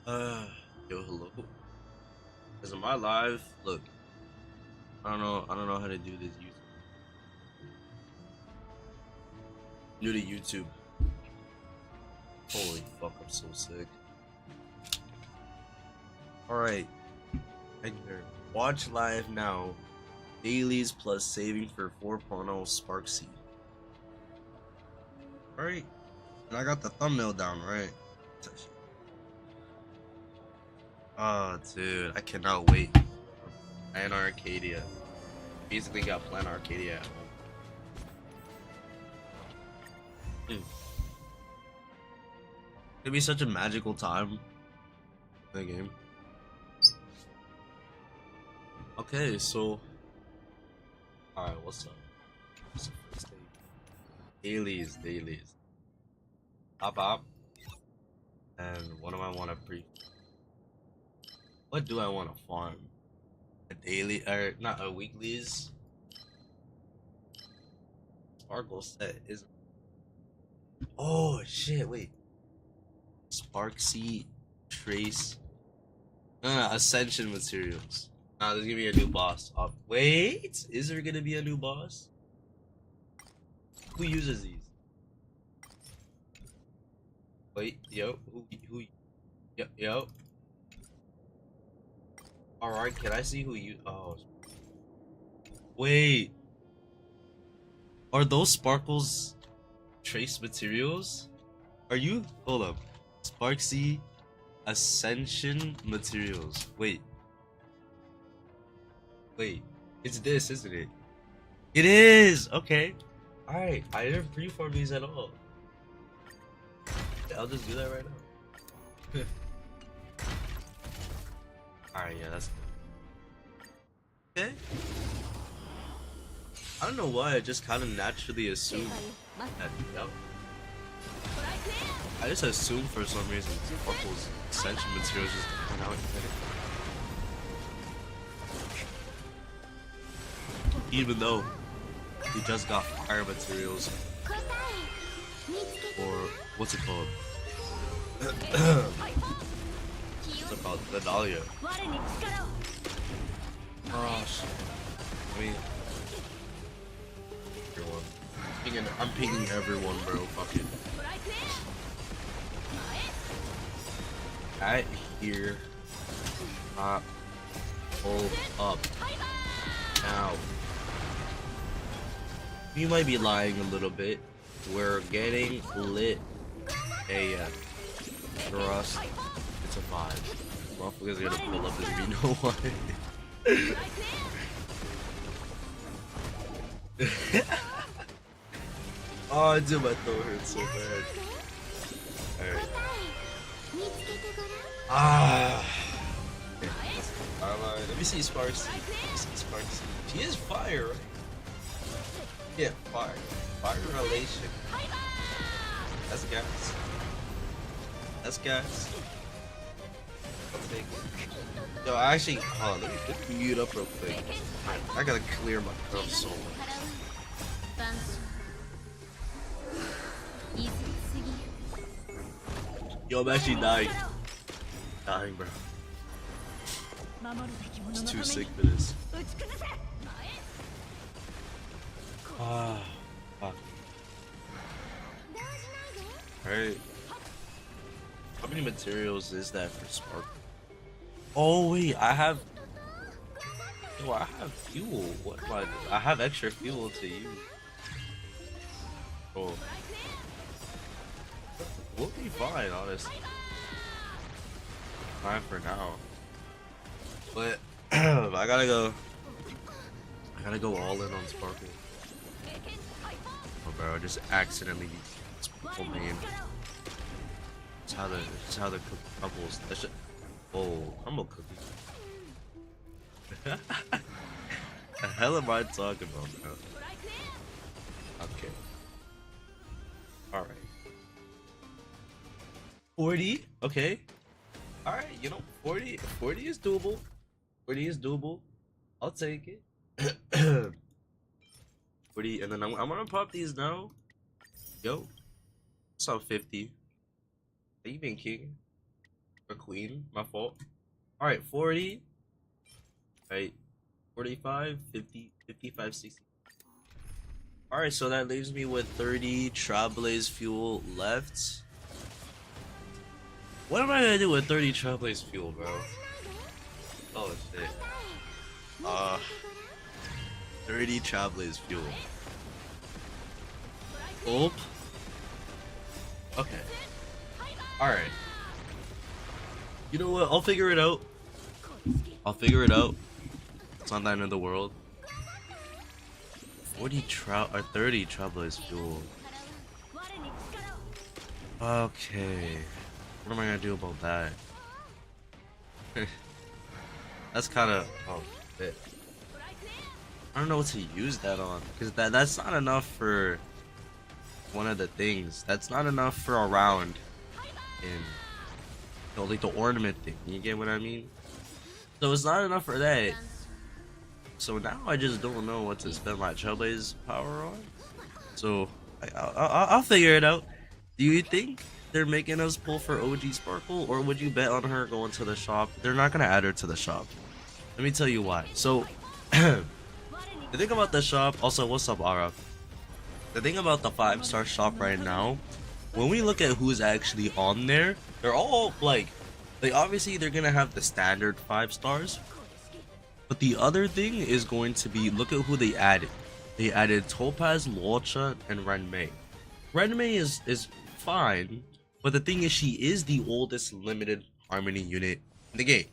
Uh, Yo, hello. Cause in my live, look, I don't know how to do this. New to YouTube. Holy fuck, I'm so sick. All right, right here. Watch live now. Dailies plus saving for 4.0 Sparxie. All right, and I got the thumbnail down right. Oh, dude, I cannot wait. Plan Arcadia. Basically, got Plan Arcadia at home. Mm. It'd be such a magical time in the game. Okay, so alright, what's up? What's the first thing? Dailies. Up. And what do I want to what do I want to farm? A daily or not a weeklies? Sparkle set is oh shit, wait. Sparxie trace ascension materials. Nah, there's gonna be a new boss. Wait, is there gonna be a new boss? Who uses these? Wait, who, yo. Alright, can I see who you, oh. Wait. Are those sparkles trace materials? Are you, hold up. Sparxie ascension materials. Wait, it's this, isn't it? It is, okay. Alright, I didn't preform these at all. I'll just do that right now. Alright, yeah, that's good. Okay. I don't know why, I just kind of naturally assumed that, yep. I just assumed for some reason Sparkle's ascension materials just went out and hit it. Even though he just got fire materials. Or, what's it called? What's it called? The Dahlia. Oh shit. I mean, everyone. I'm pinging everyone, bro. Fuck it. I hear pull up now. You might be lying a little bit. We're getting lit AF. Trust, it's a vibe. Motherfuckers are gonna pull up as we know why. Oh, dude, my throat hurts so bad. Alright. Okay, let me see Sparxie. She is fire, right? Yeah, fire. Fire relation. That's gas. I'll take it. Yo, actually, hold on, let me mute up real quick. I gotta clear my throat so much. Yo, I'm actually dying. Bro. I'm just too sick for this. Fuck. Alright. How many materials is that for Spark? Oh wait, I have fuel. What am I have extra fuel to use. Oh. We'll be fine, honestly. Fine for now. But I gotta go all in on Sparkle. Oh bro, I just accidentally Sparkle main. It's how the couples. That shit. Oh, humble cookie. The hell am I talking about, bro? Okay. All right. 40. Okay. All right. You know, 40 is doable. 40 is doable. I'll take it. 40, and then I'm gonna pop these now. Yo, what's up, 50? How you been, King? A queen, my fault. Alright, 40. Right. 45, 50, 55, 60. Alright, so that leaves me with 30 Trailblaze fuel left. What am I gonna do with 30 Trailblaze fuel, bro? Oh shit. 30 Trailblaze fuel. Gulp. Okay. Alright. You know what? I'll figure it out. I'll figure it out. It's not the end of the world. 40 or 30 Trailblaze fuel. Okay. What am I gonna do about that? That's kind of shit. I don't know what to use that on, because that's not enough for one of the things. That's not enough for a round in like the ornament thing. You get what I mean? So it's not enough for that. So now I just don't know what to spend my Trailblaze power on. So I'll figure it out. Do you think they're making us pull for OG Sparkle, or would you bet on her going to the shop? They're not gonna add her to the shop. Let me tell you why. So the thing about the shop, also what's up Ara? The thing about the 5-star shop right now, when we look at who's actually on there, they're all like obviously they're gonna have the standard 5 stars. But the other thing is going to be, look at who they added. They added Topaz, Luocha, and Renmei. Renmei is fine, but the thing is she is the oldest limited harmony unit in the game.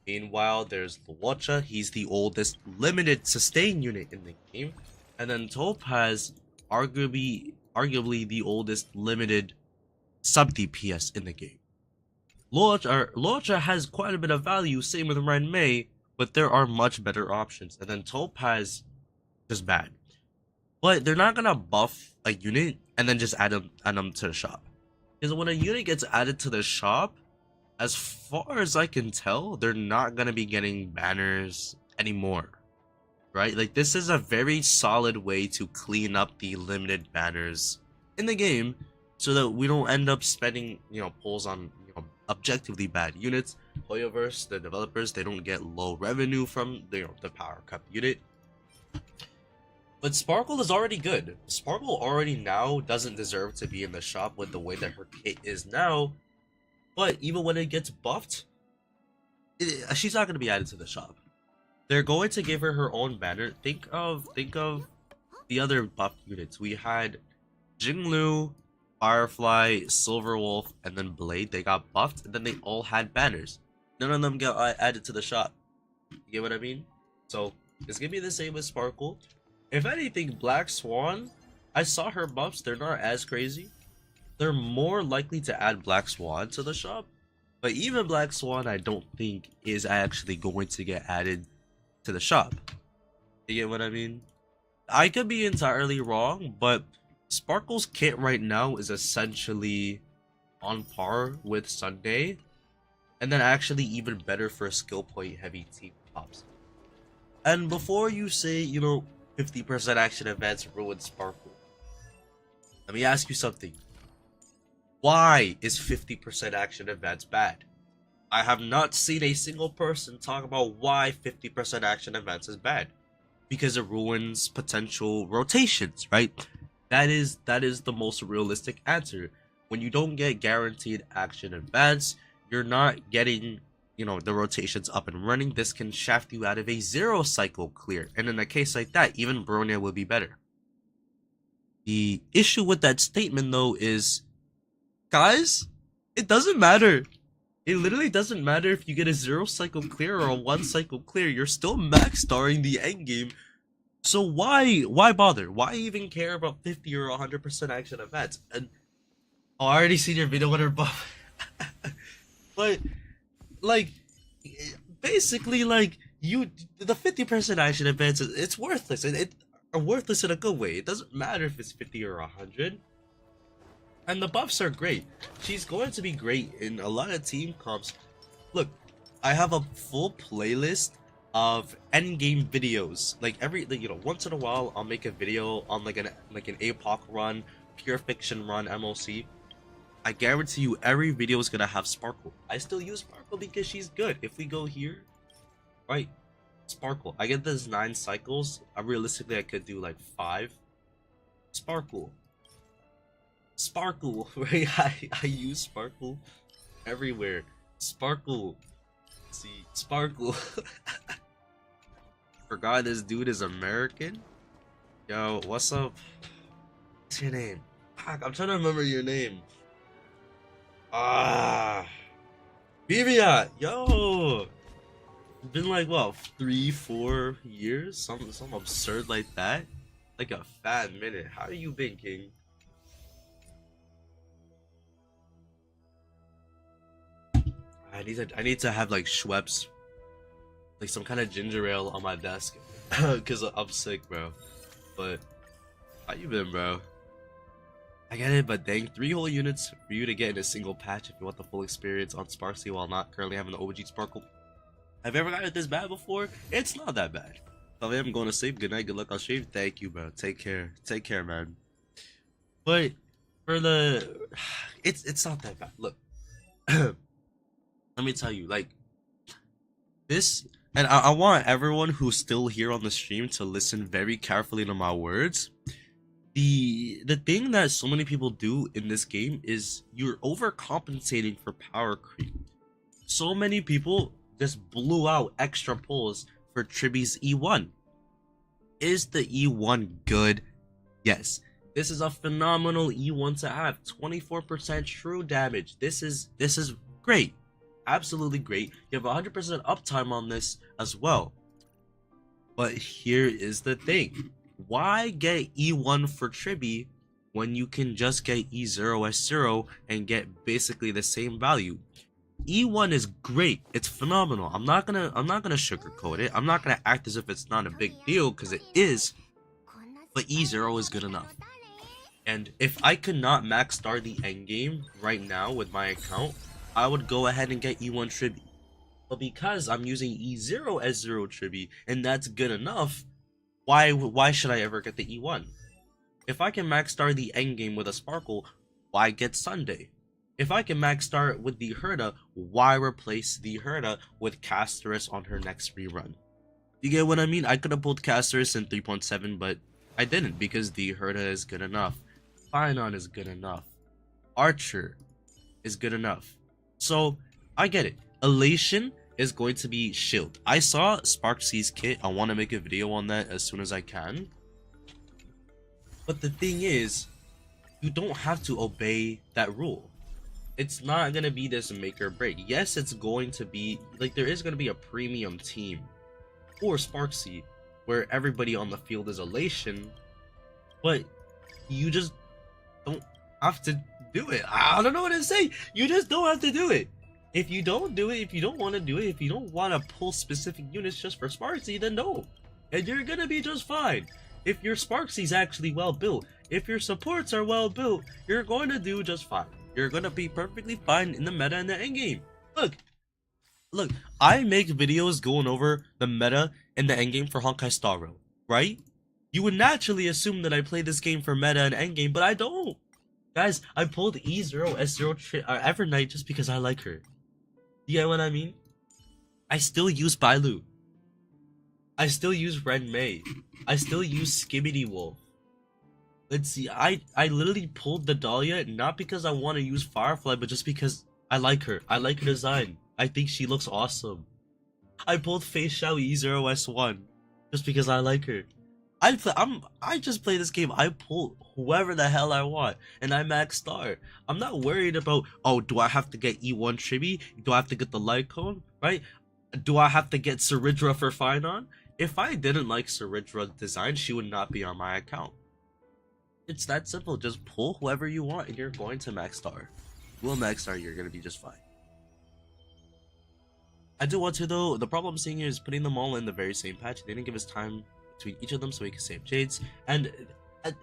Meanwhile, there's Luocha, he's the oldest limited sustain unit in the game. And then Topaz, arguably the oldest limited sub DPS in the game. Luocha has quite a bit of value, same with Renmei, but there are much better options. And then Topaz is bad. But they're not gonna buff a unit and then just add them to the shop. Because when a unit gets added to the shop, as far as I can tell, they're not gonna be getting banners anymore. Right? Like, this is a very solid way to clean up the limited banners in the game, so that we don't end up spending, pulls on, objectively bad units. Hoyoverse, the developers, they don't get low revenue from the power cup unit. But Sparkle is already good. Sparkle already now doesn't deserve to be in the shop with the way that her kit is now. But even when it gets buffed, she's not going to be added to the shop. They're going to give her her own banner. Think of the other buffed units. We had Jinglu, Firefly, Silverwolf, and then Blade. They got buffed, and then they all had banners. None of them got added to the shop. You get what I mean? So it's gonna be the same with Sparkle. If anything, Black Swan, I saw her buffs. They're not as crazy. They're more likely to add Black Swan to the shop. But even Black Swan, I don't think is actually going to get added to the shop. You get what I mean? I could be entirely wrong, but Sparkle's kit right now is essentially on par with Sunday, and then actually even better for skill point heavy team tops. And before you say, 50% action events ruin Sparkle, let me ask you something. Why is 50% action events bad? I have not seen a single person talk about why 50% action events is bad. Because it ruins potential rotations, right? That is the most realistic answer. When you don't get guaranteed action events, you're not getting, the rotations up and running. This can shaft you out of a 0 cycle clear. And in a case like that, even Bronya will be better. The issue with that statement, though, is, guys, it doesn't matter. It literally doesn't matter if you get a 0 cycle clear or a 1 cycle clear. You're still max starring the endgame. So why bother? Why even care about 50 or 100% action events? And I already seen your video with her buff. But basically, the 50% action events, it's worthless. It worthless in a good way. It doesn't matter if it's 50 or 100. And the buffs are great. She's going to be great in a lot of team comps. Look, I have a full playlist of endgame videos. Once in a while, I'll make a video on an APOC run, pure fiction run, MOC. I guarantee you every video is gonna have Sparkle. I still use Sparkle because she's good. If we go here, right, Sparkle. I get this 9 cycles. Realistically, I could do like 5. Sparkle. Sparkle, right? I use Sparkle everywhere. Sparkle. See, Sparkle. Forgot this dude is American. Yo, what's up? What's your name? Fuck, I'm trying to remember your name. Vivian, yo, it's been like what, 3-4 years, some absurd like that, like a fat minute. How you been, King? I need to have like Schweppes, like some kind of ginger ale on my desk, cause I'm sick, bro. But how you been, bro? I get it, but dang, 3 whole units for you to get in a single patch if you want the full experience on Sparxie while not currently having the OG Sparkle. Have you ever gotten it this bad before? It's not that bad. So I'm going to sleep. Good night, good luck on stream. Thank you, bro. Take care, man. But for the, it's not that bad. Look, let me tell you, like this, and I want everyone who's still here on the stream to listen very carefully to my words. The thing that so many people do in this game is you're overcompensating for power creep. So many people just blew out extra pulls for Triby's E1. Is the E1 good? Yes. This is a phenomenal E1 to have. 24% true damage. This is great. Absolutely great. You have 100% uptime on this as well. But here is the thing. Why get E1 for Triby when you can just get E0S0 and get basically the same value? E1 is great. It's phenomenal. I'm not gonna sugarcoat it. I'm not gonna act as if it's not a big deal, because it is. But E0 is good enough. And if I could not max star the endgame right now with my account, I would go ahead and get E1 Triby. But because I'm using E0S0 Triby and that's good enough, why should I ever get the E1? If I can max star the endgame with a Sparkle, why get Sunday? If I can max star with the Herda, why replace the Herda with Casterus on her next rerun? You get what I mean? I could have pulled Casterus in 3.7, but I didn't because the Herda is good enough. Finon is good enough. Archer is good enough. So, I get it. Elation is going to be shield. I saw Sparxie's kit. I want to make a video on that as soon as I can. But the thing is, you don't have to obey that rule. It's not going to be this make or break. Yes, it's going to be, like, there is going to be a premium team for Sparxie where everybody on the field is Elation, but you just don't have to do it. I don't know what to say. You just don't have to do it. If you don't do it, if you don't want to do it, if you don't want to pull specific units just for Sparxie, then no. And you're gonna be just fine. If your Sparxie's actually well built, if your supports are well built, you're going to do just fine. You're gonna be perfectly fine in the meta and the endgame. Look, I make videos going over the meta and the endgame for Honkai Star Rail, right? You would naturally assume that I play this game for meta and endgame, but I don't. Guys, I pulled E0S0 Evernight just because I like her. You get what I mean? I still use Bailu. I still use Ren Mei. I still use Skibbity Wolf. Let's see, I literally pulled the Dahlia not because I want to use Firefly, but just because I like her. I like her design. I think she looks awesome. I pulled Fei Xiao E0S1 just because I like her. I just play this game. I pull whoever the hell I want, and I max star. I'm not worried about, oh, do I have to get E1 Triby? Do I have to get the light cone? Right? Do I have to get Saridra for Finon? If I didn't like Saridra's design, she would not be on my account. It's that simple. Just pull whoever you want, and you're going to max star. Will max star, you're gonna be just fine. I do want to though. The problem I'm seeing here is putting them all in the very same patch. They didn't give us time between each of them so we can save Jades. And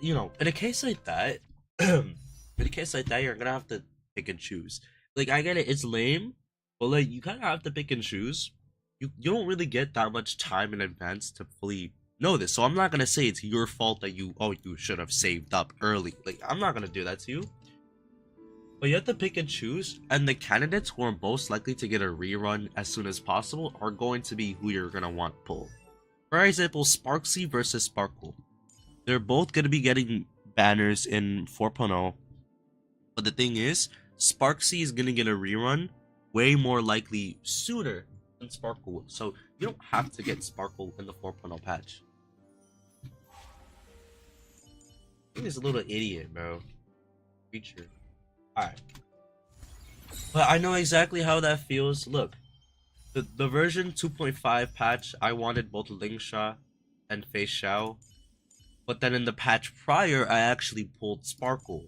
you know, in a case like that, you're gonna have to pick and choose. Like, I get it, it's lame, but like, you kind of have to pick and choose. You don't really get that much time in advance to fully know this. So I'm not gonna say it's your fault that you should have saved up early. Like, I'm not gonna do that to you. But you have to pick and choose, and the candidates who are most likely to get a rerun as soon as possible are going to be who you're gonna want to pull. For example, Sparxie versus Sparkle. They're both gonna be getting banners in 4.0. But the thing is, Sparxie is gonna get a rerun way more likely sooner than Sparkle will. So you don't have to get Sparkle in the 4.0 patch. I think he's a little idiot, bro. Creature. Alright. But I know exactly how that feels. Look, the version 2.5 patch, I wanted both Lingsha and Fei Xiao. But then in the patch prior, I actually pulled Sparkle.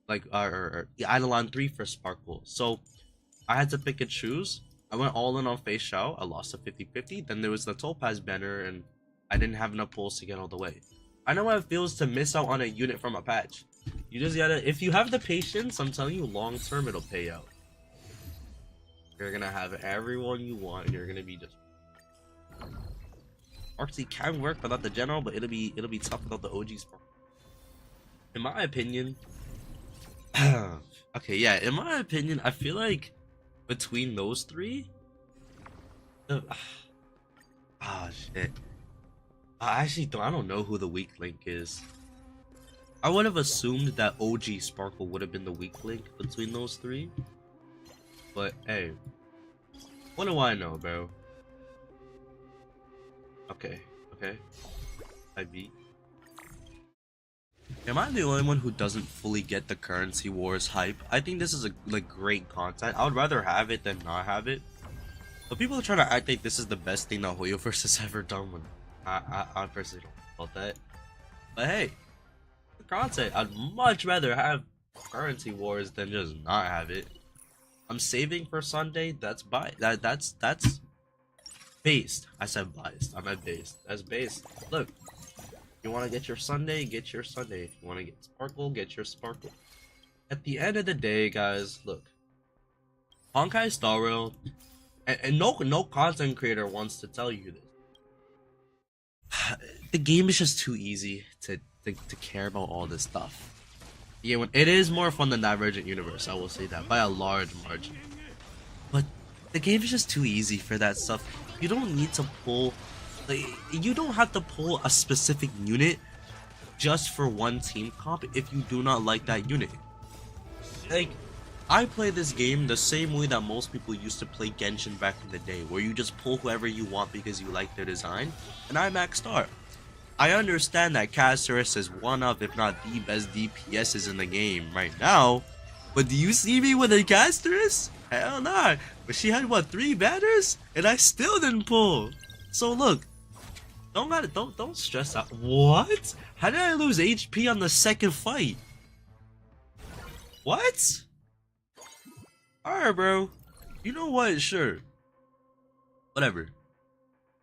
Like, Eidolon 3 for Sparkle. So, I had to pick and choose. I went all in on Fei Xiao. I lost a 50-50. Then there was the Topaz banner, and I didn't have enough pulls to get all the way. I know how it feels to miss out on a unit from a patch. You just gotta, if you have the patience, I'm telling you, long term it'll pay out. You're gonna have everyone you want, and you're gonna be just. Sparxie can work without the general, but it'll be tough without the OG Spark. In my opinion, okay, yeah, in my opinion, I feel like between those three, shit. I don't know who the weak link is. I would have assumed that OG Sparkle would have been the weak link between those three. But hey, what do I know, bro? Okay. I beat. Am I the only one who doesn't fully get the currency wars hype? I think this is great content. I would rather have it than not have it. But people are trying to act like this is the best thing that Hoyoverse has ever done. When I personally don't feel that. But hey, the content. I'd much rather have currency wars than just not have it. I'm saving for Sunday. That's that's based. I said biased. I meant based. That's based. Look, you want to get your Sunday, get your Sunday. If you want to get Sparkle, get your Sparkle. At the end of the day, guys, look. Honkai Star Rail, and no content creator wants to tell you this. The game is just too easy to care about all this stuff. Yeah, when it is more fun than Divergent Universe, I will say that by a large margin. But the game is just too easy for that stuff. You don't need to pull, you don't have to pull a specific unit just for one team comp if you do not like that unit. Like, I play this game the same way that most people used to play Genshin back in the day, where you just pull whoever you want because you like their design, and I maxed out. I understand that Caceres is one of, if not the best DPSs in the game right now, but do you see me with a Caceres? Hell nah. But she had what, 3 banners, and I still didn't pull. So look, don't stress out. What? How did I lose HP on the second fight? What? Alright, bro. You know what? Sure. Whatever.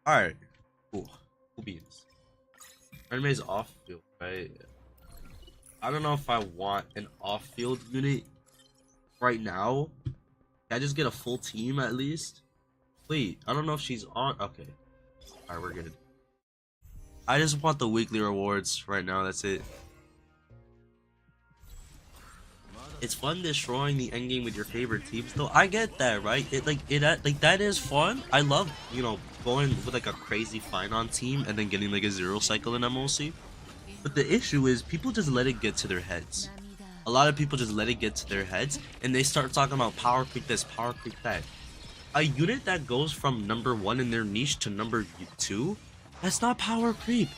Alright. Cool. Cool beans. Anime's off-field, right? I don't know if I want an off-field unit right now. Can I just get a full team at least? Wait, I don't know if she's on. Okay. Alright, we're good. I just want the weekly rewards right now, that's it. It's fun destroying the endgame with your favorite teams, though. I get that, right? That is fun. I love, you know, going with like a crazy find-on team and then getting like a 0 cycle in MOC. But the issue is people just let it get to their heads. A lot of people just let it get to their heads and they start talking about power creep this, power creep that. A unit that goes from number 1 in their niche to number 2, that's not power creep.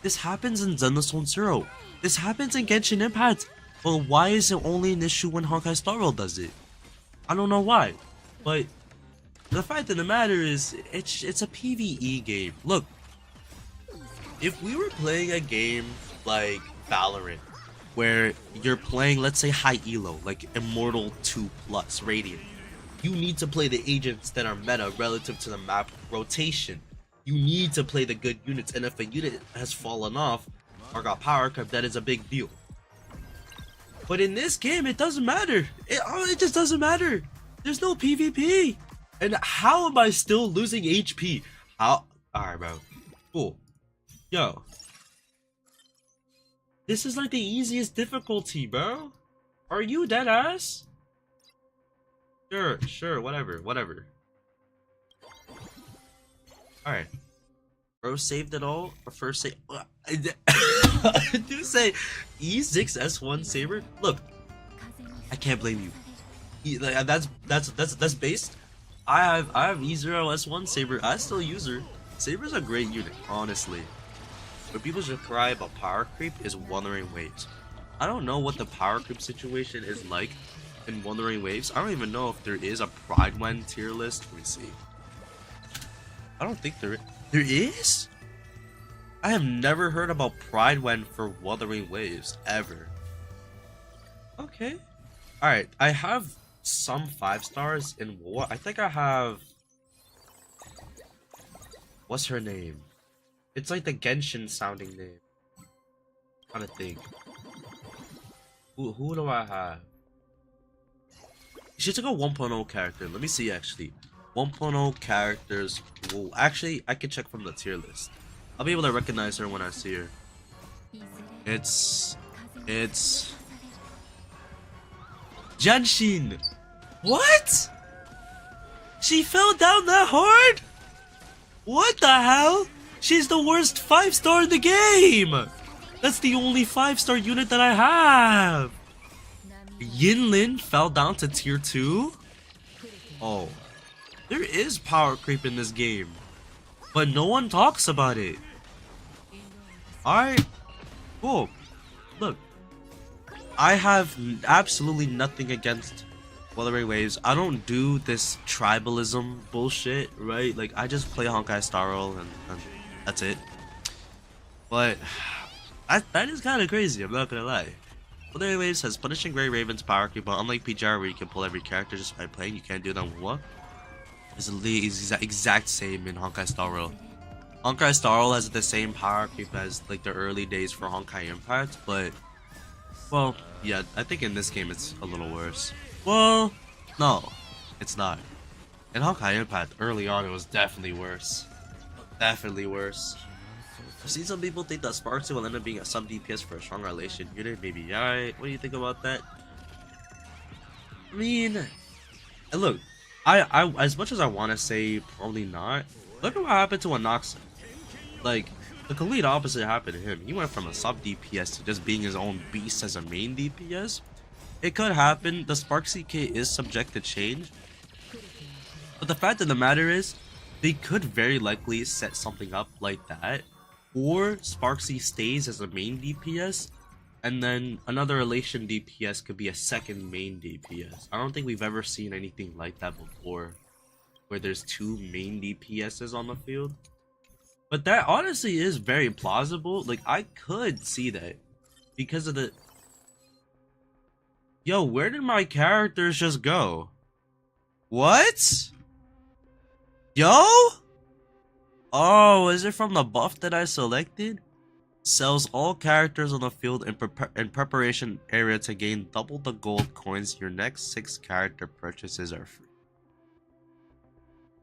This happens in Zenless 0. This happens in Genshin Impact. But why is it only an issue when Honkai Star Rail does it? I don't know why. But the fact of the matter is, it's a PvE game. Look, if we were playing a game like Valorant, where you're playing, let's say, high elo, like Immortal 2+ Radiant, you need to play the agents that are meta relative to the map rotation. You need to play the good units, and if a unit has fallen off or got power creep, that is a big deal. But in this game, it doesn't matter. It just doesn't matter. There's no PvP. And how am I still losing HP? How? Alright, bro. Cool. Yo. This is like the easiest difficulty, bro. Are you dead ass? Sure, whatever. Alright. Bro saved it all. Or first save. I do say E6S1 Saber. Look, I can't blame you. That's based. I have E0S1 Saber. I still use her. Saber's a great unit, honestly. What people should cry about power creep is Wuthering Waves. I don't know what the power creep situation is like in Wuthering Waves. I don't even know if there is a Pride When tier list. Let me see. I don't think there is. I have never heard about Pride When for Wuthering Waves ever. Okay. Alright, I have some 5 stars in war. I think I have. What's her name? It's like the Genshin sounding name. I'm trying to think. Who do I have? She took a 1.0 character. Let me see actually. 1.0 characters. Well, actually, I can check from the tier list. I'll be able to recognize her when I see her. It's Genshin. What? She fell down that hard? What the hell? She's the worst 5-star in the game. That's the only 5-star unit that I have. Yinlin fell down to tier 2? Oh. There is power creep in this game. But no one talks about it. Alright. Cool. Look. I have absolutely nothing against Wuthering Waves. I don't do this tribalism bullshit, right? Like, I just play Honkai Star Roll and that's it. But that is kind of crazy, I'm not gonna lie. Wuthering Waves has Punishing Grey Raven's power creep, but unlike PGR where you can pull every character just by playing, you can't do that with what? It's the exact same in Honkai Star Roll. Honkai Star Roll has the same power creep as like the early days for Honkai Impact, but well, yeah, I think in this game it's a little worse. Well, no, it's not. In Honkai Impact, early on it was definitely worse. Definitely worse. I've seen some people think that Sparxie will end up being a sub DPS for a strong relation unit. Maybe, alright. What do you think about that? I mean, look, I as much as I want to say probably not, look at what happened to Anoxa. Like, the complete opposite happened to him. He went from a sub DPS to just being his own beast as a main DPS. It could happen. The Sparxie kit is subject to change. But the fact of the matter is, they could very likely set something up like that. Or Sparxie stays as a main DPS, and then another relation DPS could be a second main DPS. I don't think we've ever seen anything like that before, where there's 2 main DPSs on the field. But that honestly is very plausible. Like, I could see that because of the... Yo, where did my characters just go? What? Yo? Oh, is it from the buff that I selected? Sells all characters on the field in preparation area to gain double the gold coins. Your next 6 character purchases are free.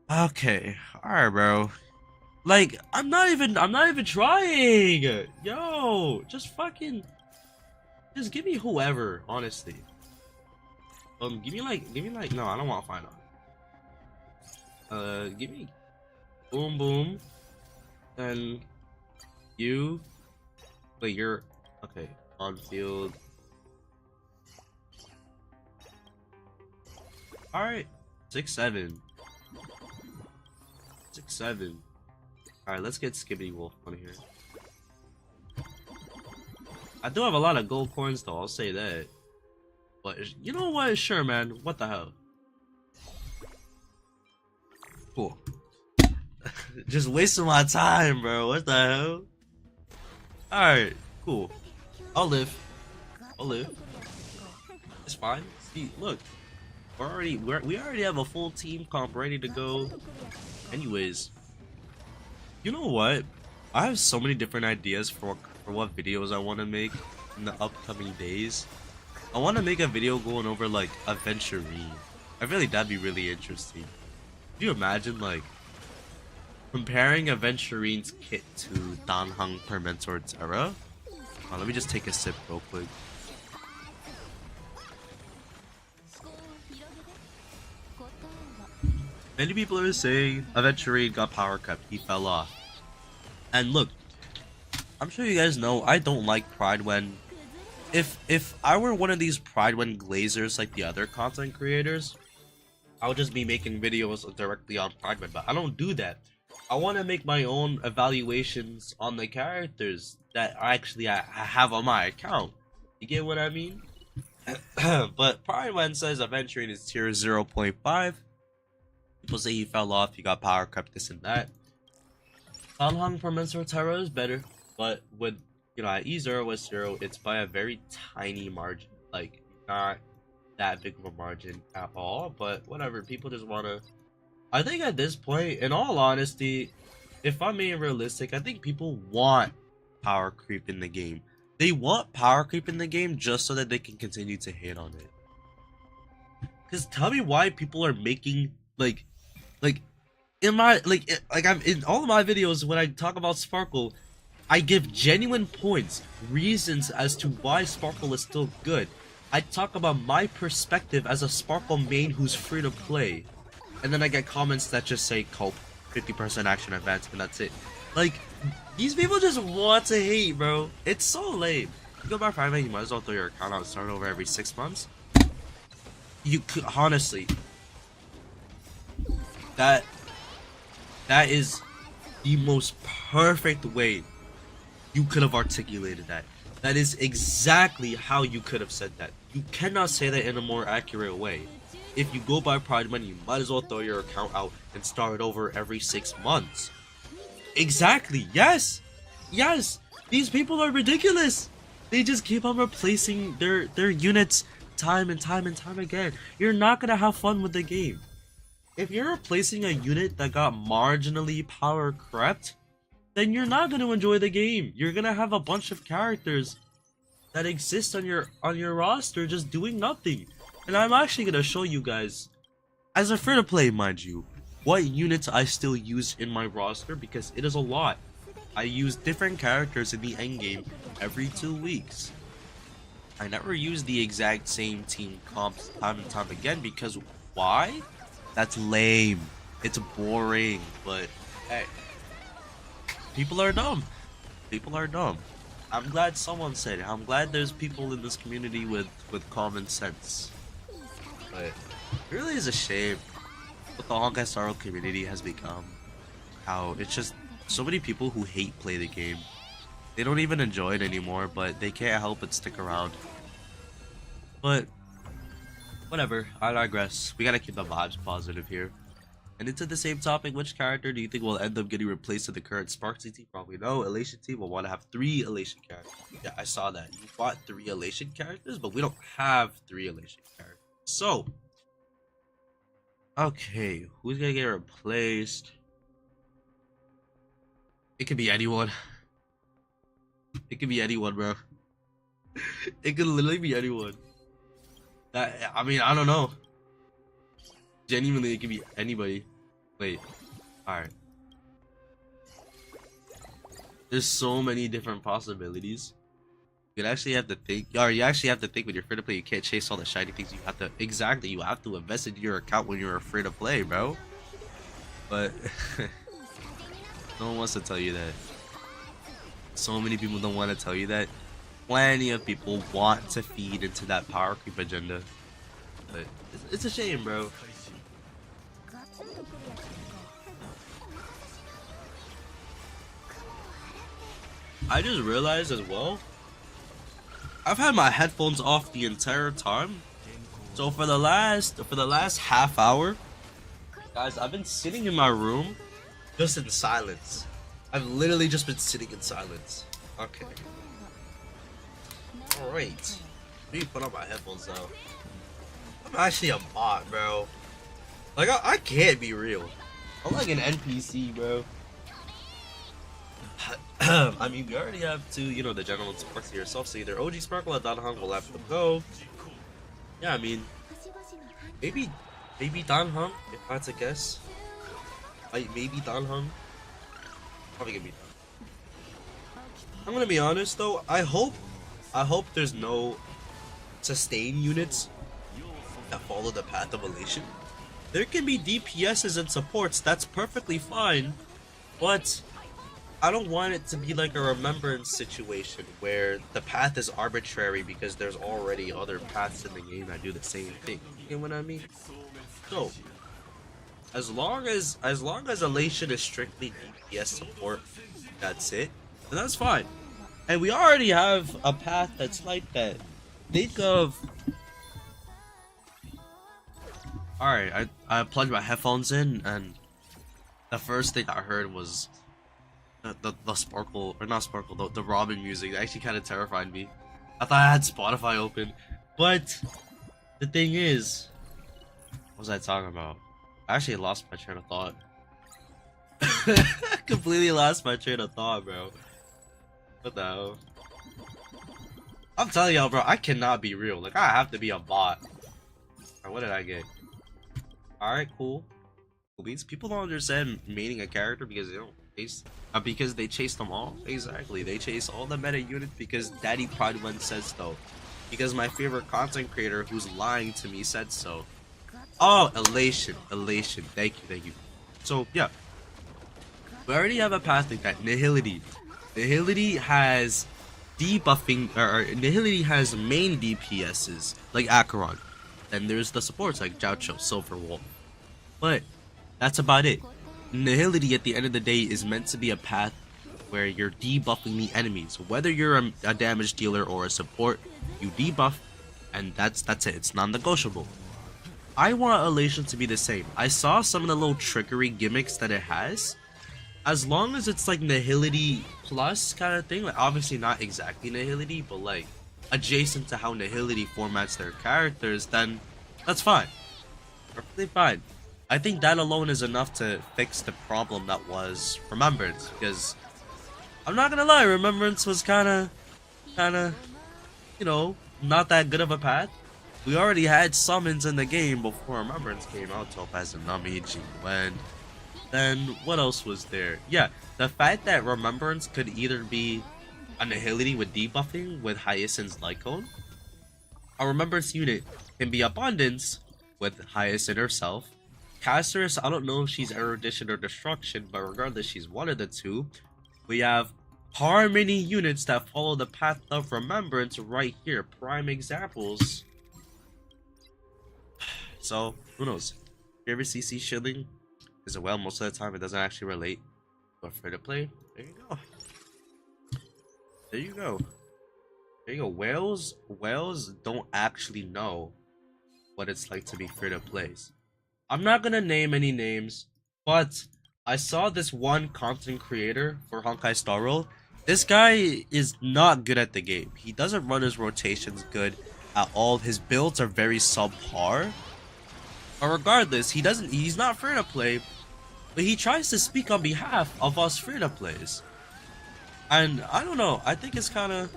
Okay, alright, bro. Like, I'm not even trying. Yo, just just give me whoever, honestly. Give me like, no, I don't want Final. Give me Boom Boom, then you. Wait, you're okay on field. All right, 6-7. 6-7. All right, let's get Skibbity Wolf on here. I do have a lot of gold coins though, I'll say that. But you know what? Sure, man. What the hell? Cool. Just wasting my time, bro. What the hell? Alright, cool. I'll live. It's fine. See, look. We already have a full team comp ready to go. Anyways. You know what? I have so many different ideas for what videos I want to make in the upcoming days. I want to make a video going over like Aventurine. I feel like that'd be really interesting. Could you imagine like comparing Aventurine's kit to Danheng Tormentor's era? Let me just take a sip real quick. Many people are saying Aventurine got power cut, he fell off. And look, I'm sure you guys know I don't like Pride when if I were one of these Pride when glazers like the other content creators, I would just be making videos directly on Pride when, but I don't do that. I want to make my own evaluations on the characters that actually I have on my account. You get what I mean? But Pride when says Aventurine is tier 0.5. People say he fell off, he got power cut, this and that. Danhong from Mensur Terra is better, but with, you know, at E0 with 0, it's by a very tiny margin. Like, not that big of a margin at all, but whatever. People just want to. I think at this point, in all honesty, if I'm being realistic, I think people want power creep in the game. They want power creep in the game just so that they can continue to hate on it. Because tell me why people are making, like in my, I'm in all of my videos when I talk about Sparkle, I give genuine points, reasons as to why Sparkle is still good. I talk about my perspective as a Sparkle main who's free to play. And then I get comments that just say cope, 50% action advance, and that's it. Like, these people just want to hate, bro. It's so lame. You go by private, you might as well throw your account out and start over every 6 months. You could, honestly, that is the most perfect way you could have articulated that. That is exactly how you could have said that. You cannot say that in a more accurate way. If you go by Pride Money, you might as well throw your account out and start over every 6 months. Exactly, yes! Yes! These people are ridiculous! They just keep on replacing their units time and time and time again. You're not gonna have fun with the game. If you're replacing a unit that got marginally power crept, then you're not going to enjoy the game. You're going to have a bunch of characters that exist on your roster just doing nothing. And I'm actually going to show you guys, as a free-to-play, mind you, what units I still use in my roster, because it is a lot. I use different characters in the endgame every 2 weeks. I never use the exact same team comps time and time again, because why? That's lame. It's boring, but hey, people are dumb. People are dumb. I'm glad someone said it. I'm glad there's people in this community with common sense. But it really is a shame what the Honkai Star Rail community has become. How it's just so many people who hate play the game. They don't even enjoy it anymore, but they can't help but stick around. But whatever, I digress. We gotta keep the vibes positive here. And into the same topic, which character do you think will end up getting replaced in the current Sparxie team? Probably no. Elation team will want to have 3 Elation characters. Yeah, I saw that. You bought 3 Elation characters, but we don't have 3 Elation characters. So, okay, who's gonna get replaced? It could be anyone. It could be anyone, bro. It could literally be anyone. I mean, I don't know. Genuinely, it could be anybody. Wait. Alright. There's so many different possibilities. You actually have to think. Or you actually have to think when you're free to play. You can't chase all the shiny things. You have to. Exactly. You have to invest in your account when you're free to play, bro. But no one wants to tell you that. So many people don't want to tell you that. Plenty of people want to feed into that power creep agenda, but it's a shame, bro. I just realized as well, I've had my headphones off the entire time. So for the last half hour, guys, I've been sitting in my room just in silence. I've literally just been sitting in silence. Okay. Alright. Let me put on my headphones now. I'm actually a bot, bro. Like, I can't be real. I'm like an NPC, bro. I mean, we already have to, you know, the general Sparxie yourself, so either OG Sparkle or Danhong will have to go. Yeah, I mean, maybe Danhong, if I had to guess. Maybe Danhong. Probably gonna be Danhong. I'm gonna be honest though, I hope there's no sustain units that follow the path of elation. there can be DPSs and supports, that's perfectly fine, but I don't want it to be like a remembrance situation where the path is arbitrary because there's already other paths in the game that do the same thing. You know what I mean? So, as long as Elation is strictly DPS support, that's it, then that's fine. And we already have a path that's like that. Think of... Alright, I plugged my headphones in, and the first thing I heard was the Sparkle, or not Sparkle, the Robin music. That actually kind of terrified me. I thought I had Spotify open. But the thing is, what was I talking about? I actually lost my train of thought. Completely lost my train of thought, bro. What the hell? I'm telling y'all, bro, I cannot be real. Like, I have to be a bot. Alright, what did I get? Alright, cool. Beats. People don't understand maining a character because they don't chase, because they chase them all. Exactly, they chase all the meta units because Daddy Pride One says so. Because my favorite content creator who's lying to me said so. Oh, Elation. Thank you. So yeah, we already have a path like that. Nihility. Nihility has debuffing, or Nihility has main DPSs like Acheron. Then there's the supports like Joucho, Silverwolf. But that's about it. Nihility at the end of the day is meant to be a path where you're debuffing the enemies. Whether you're a damage dealer or a support, you debuff, and that's it. It's non-negotiable. I want Elation to be the same. I saw some of the little trickery gimmicks that it has. As long as it's like Nihility plus kind of thing, like obviously not exactly Nihility, but like adjacent to how Nihility formats their characters, then that's fine. Perfectly fine. I think that alone is enough to fix the problem that was Remembrance, because I'm not gonna lie, Remembrance was kinda, you know, not that good of a path. We already had summons in the game before Remembrance came out, Topaz and Nami, Jingwen. Then what else was there? Yeah, the fact that Remembrance could either be a Nihility with debuffing with Hyacinth's Lycone, a Remembrance unit can be Abundance with Hyacinth herself. Casteress, I don't know if she's Erudition or Destruction, but regardless, she's one of the two. We have Harmony units that follow the path of Remembrance right here. Prime examples. So, who knows? If you ever see shilling as a well, most of the time it doesn't actually relate. But free to play, there you go. There you go. There you go. Whales don't actually know what it's like to be free to play. I'm not gonna name any names, but I saw this one content creator for Honkai Star Roll. This guy is not good at the game. He doesn't run his rotations good at all. His builds are very subpar. But regardless, he's not free to play, but he tries to speak on behalf of us free to plays. And I don't know, I think it's kind of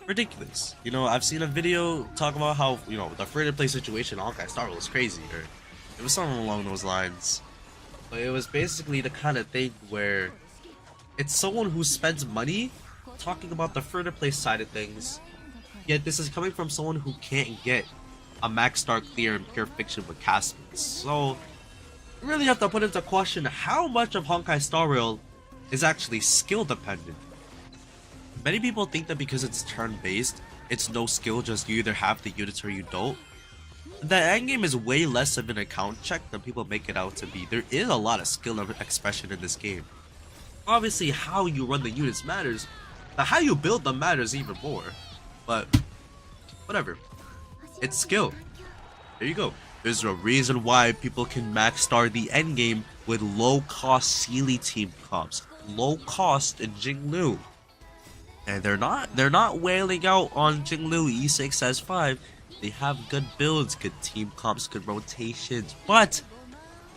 ridiculous. You know, I've seen a video talk about how, you know, the free to play situation on Honkai Star Roll is crazy, or it was something along those lines. But it was basically the kind of thing where it's someone who spends money talking about the free to play side of things, yet this is coming from someone who can't get a max star clear in pure fiction with castmates. So you really have to put into question how much of Honkai Star Rail is actually skill dependent. Many people think that because it's turn based, it's no skill, just you either have the units or you don't. The endgame is way less of an account check than people make it out to be. There is a lot of skill and expression in this game. Obviously, how you run the units matters, but how you build them matters even more. But whatever, it's skill. There you go. There's a reason why people can max star the endgame with low cost Sealy team comps, low cost in Jinglu, and they're not wailing out on Jinglu E6 S5. They have good builds, good team comps, good rotations, but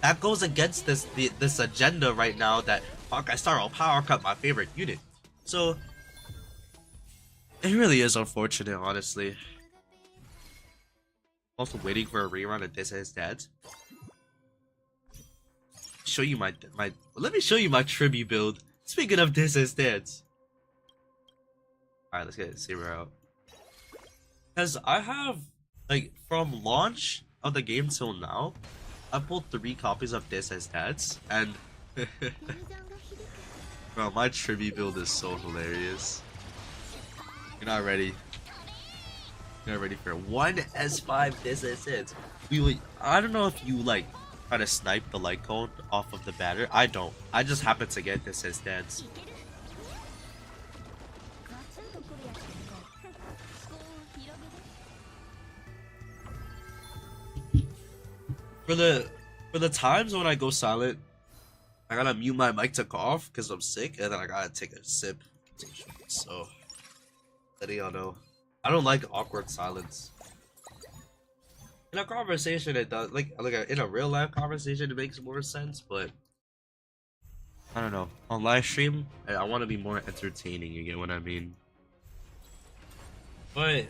that goes against this agenda right now that Honkai Star Rail power cut my favorite unit. So it really is unfortunate, honestly. Also waiting for a rerun of This Is Dead. Show you let me show you my tribute build. Speaking of This Is Dead. Alright, let's get it zero out. Because I have, like, from launch of the game till now, I pulled 3 copies of this as stats, and bro, my tribute build is so hilarious. You're not ready. You're not ready for 1 S5 this as hits. I don't know if you like try to snipe the light code off of the batter. I don't. I just happen to get this as stats. For the times when I go silent, I gotta mute my mic to cough because I'm sick, and then I gotta take a sip. So, letting y'all know, I don't like awkward silence. In a conversation, it does. Like in a real life conversation, it makes more sense. But I don't know. On live stream, I want to be more entertaining. You get what I mean? But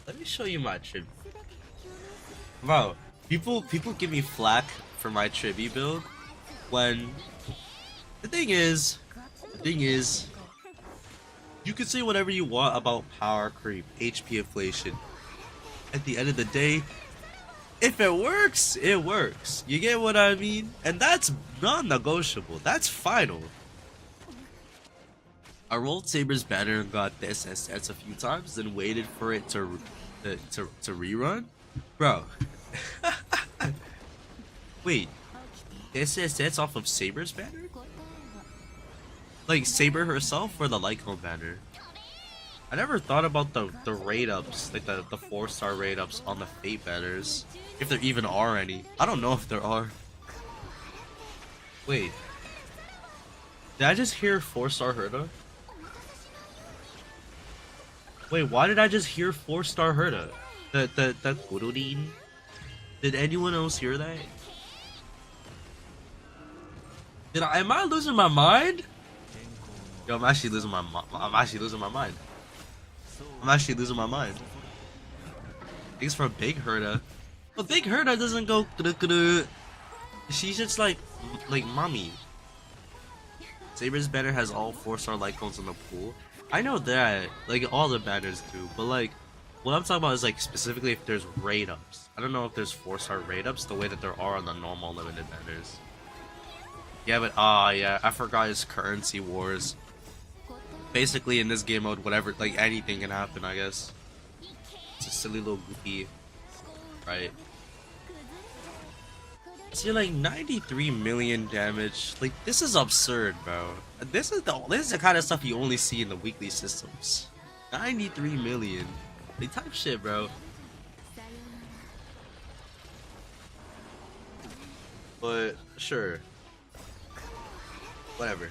let me show you my tribute. Bro, people give me flack for my tribute build when the thing is, you can say whatever you want about power creep, HP inflation. At the end of the day, if it works, it works. You get what I mean? And that's non-negotiable. That's final. I rolled Saber's banner and got this SS a few times, then waited for it to rerun. Bro. Wait. This SS off of Saber's banner? Like Saber herself or the Lycone banner? I never thought about the raid ups, like the 4-star raid ups on the Fate banners. If there even are any. I don't know if there are. Wait. Did I just hear 4-star Herda? Wait, why did I just hear 4-star Herda? The Gurudin? Did anyone else hear that? Am I losing my mind? Yo, I'm actually losing my mind. I'm actually losing my mind. Thanks for Big Herda. But Big Herda doesn't go. She's just like mommy. Saber's banner has all 4-star Lycones in the pool. I know that, like all the banners do, but like what I'm talking about is like specifically if there's raid ups. I don't know if there's 4-star raid ups the way that there are on the normal limited banners. Yeah, but yeah, I forgot it's currency wars. Basically in this game mode, whatever, like anything can happen, I guess. It's a silly little goofy, right? See, like 93 million damage. Like this is absurd, bro. This is the kind of stuff you only see in the weekly systems. 93 million. Like type shit, bro. But sure. Whatever.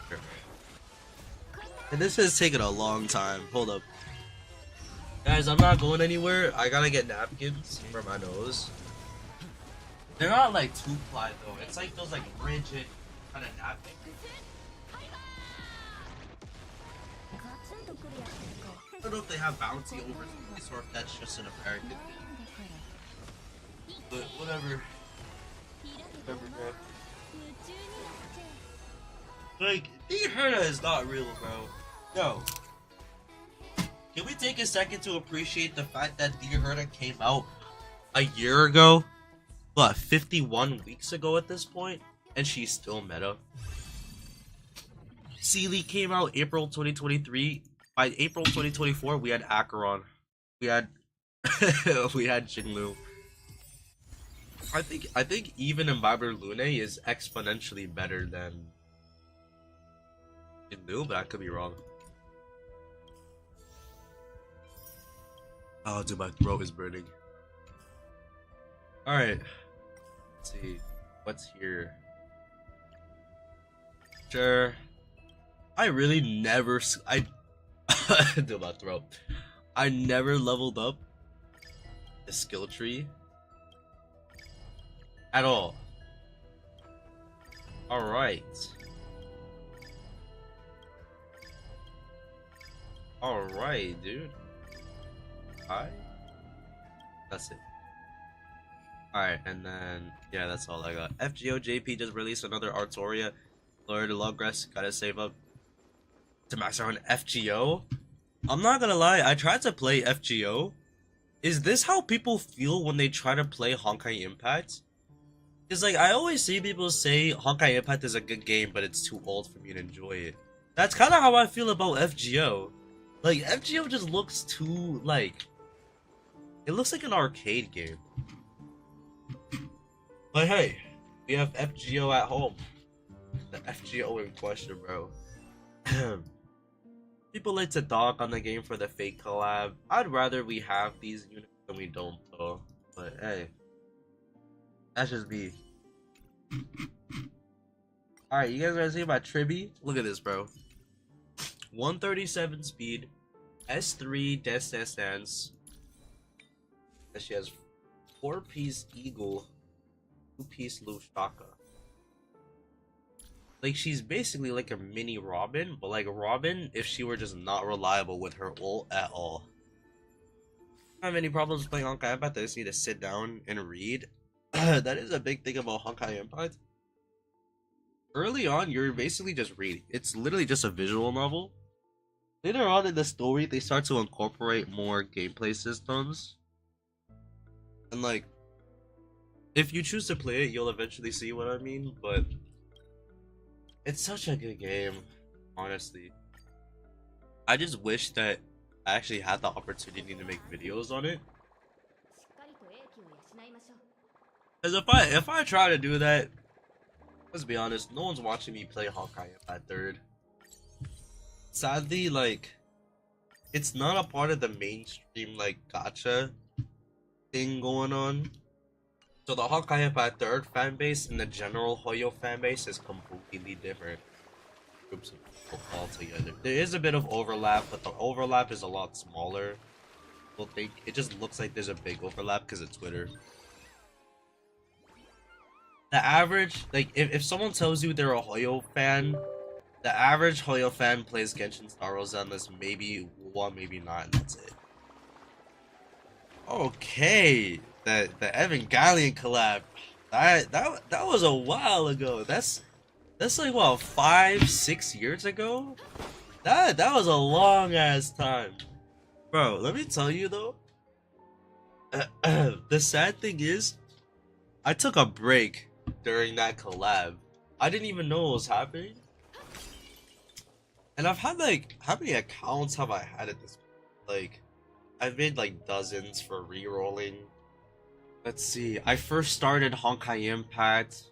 Sure. And this has taken a long time. Hold up. Guys, I'm not going anywhere. I gotta get napkins for my nose. They're not like 2-ply though. It's like those like rigid kind of napkins. I don't know if they have bounty overseas or if that's just an American thing. But whatever. Whatever, bro. Like, Big Herda is not real, bro. Yo. Can we take a second to appreciate the fact that Dear Herda came out a year ago? What, 51 weeks ago at this point? And she's still meta. Sealy came out April 2023. By April 2024, we had Acheron. We had we had Jinlu. I think even Imbiber Lune is exponentially better than Jinlu, but I could be wrong. Oh, dude, my throat is burning. Alright. Let's see. What's here? Sure. I really never... Dude, my throat. I never leveled up the skill tree. At all. Alright. Alright, dude. That's it. Alright, and then yeah, that's all I got. FGO JP just released another Artoria. Lord Logress, gotta save up to max out on FGO. I'm not gonna lie, I tried to play FGO Is this how people feel when they try to play Honkai Impact? Because like I always see people say Honkai Impact is a good game, but it's too old for me to enjoy it. That's kind of how I feel about FGO. Like FGO just looks too like it looks like an arcade game. But hey, we have FGO at home. The FGO in question, bro. People like to dog on the game for the fake collab. I'd rather we have these units than we don't, though. But hey, that's just me. Alright, you guys wanna see my Tribby? Look at this, bro. 137 speed, S3 death stance. And she has 4-piece Eagle, 2-piece Lushaka. Like, she's basically like a mini Robin, but like Robin if she were just not reliable with her ult at all. I don't have any problems playing Honkai Impact. I just need to sit down and read. That is a big thing about Honkai Impact. Early on, you're basically just reading. It's literally just a visual novel. Later on in the story, they start to incorporate more gameplay systems. And like, if you choose to play it, you'll eventually see what I mean, but it's such a good game, honestly. I just wish that I actually had the opportunity to make videos on it. Because if I try to do that, let's be honest, no one's watching me play Honkai at third. Sadly, like, it's not a part of the mainstream, like, gacha thing going on. So the Honkai Impact third fan base and the general Hoyo fan base is completely different groups of people altogether. There is a bit of overlap, but the overlap is a lot smaller. People think it just looks like there's a big overlap because of Twitter. The average, like, if someone tells you they're a Hoyo fan, the average Hoyo fan plays Genshin Star Rail Zenless maybe one, maybe not, and that's it. Okay, the Evangelion collab, that was a while ago. That's like what, 5-6 years ago. That was a long ass time, bro. Let me tell you though. The sad thing is, I took a break during that collab. I didn't even know what was happening. And I've had like, how many accounts have I had at this point? Like, I've made like dozens for re-rolling. Let's see, I first started Honkai Impact,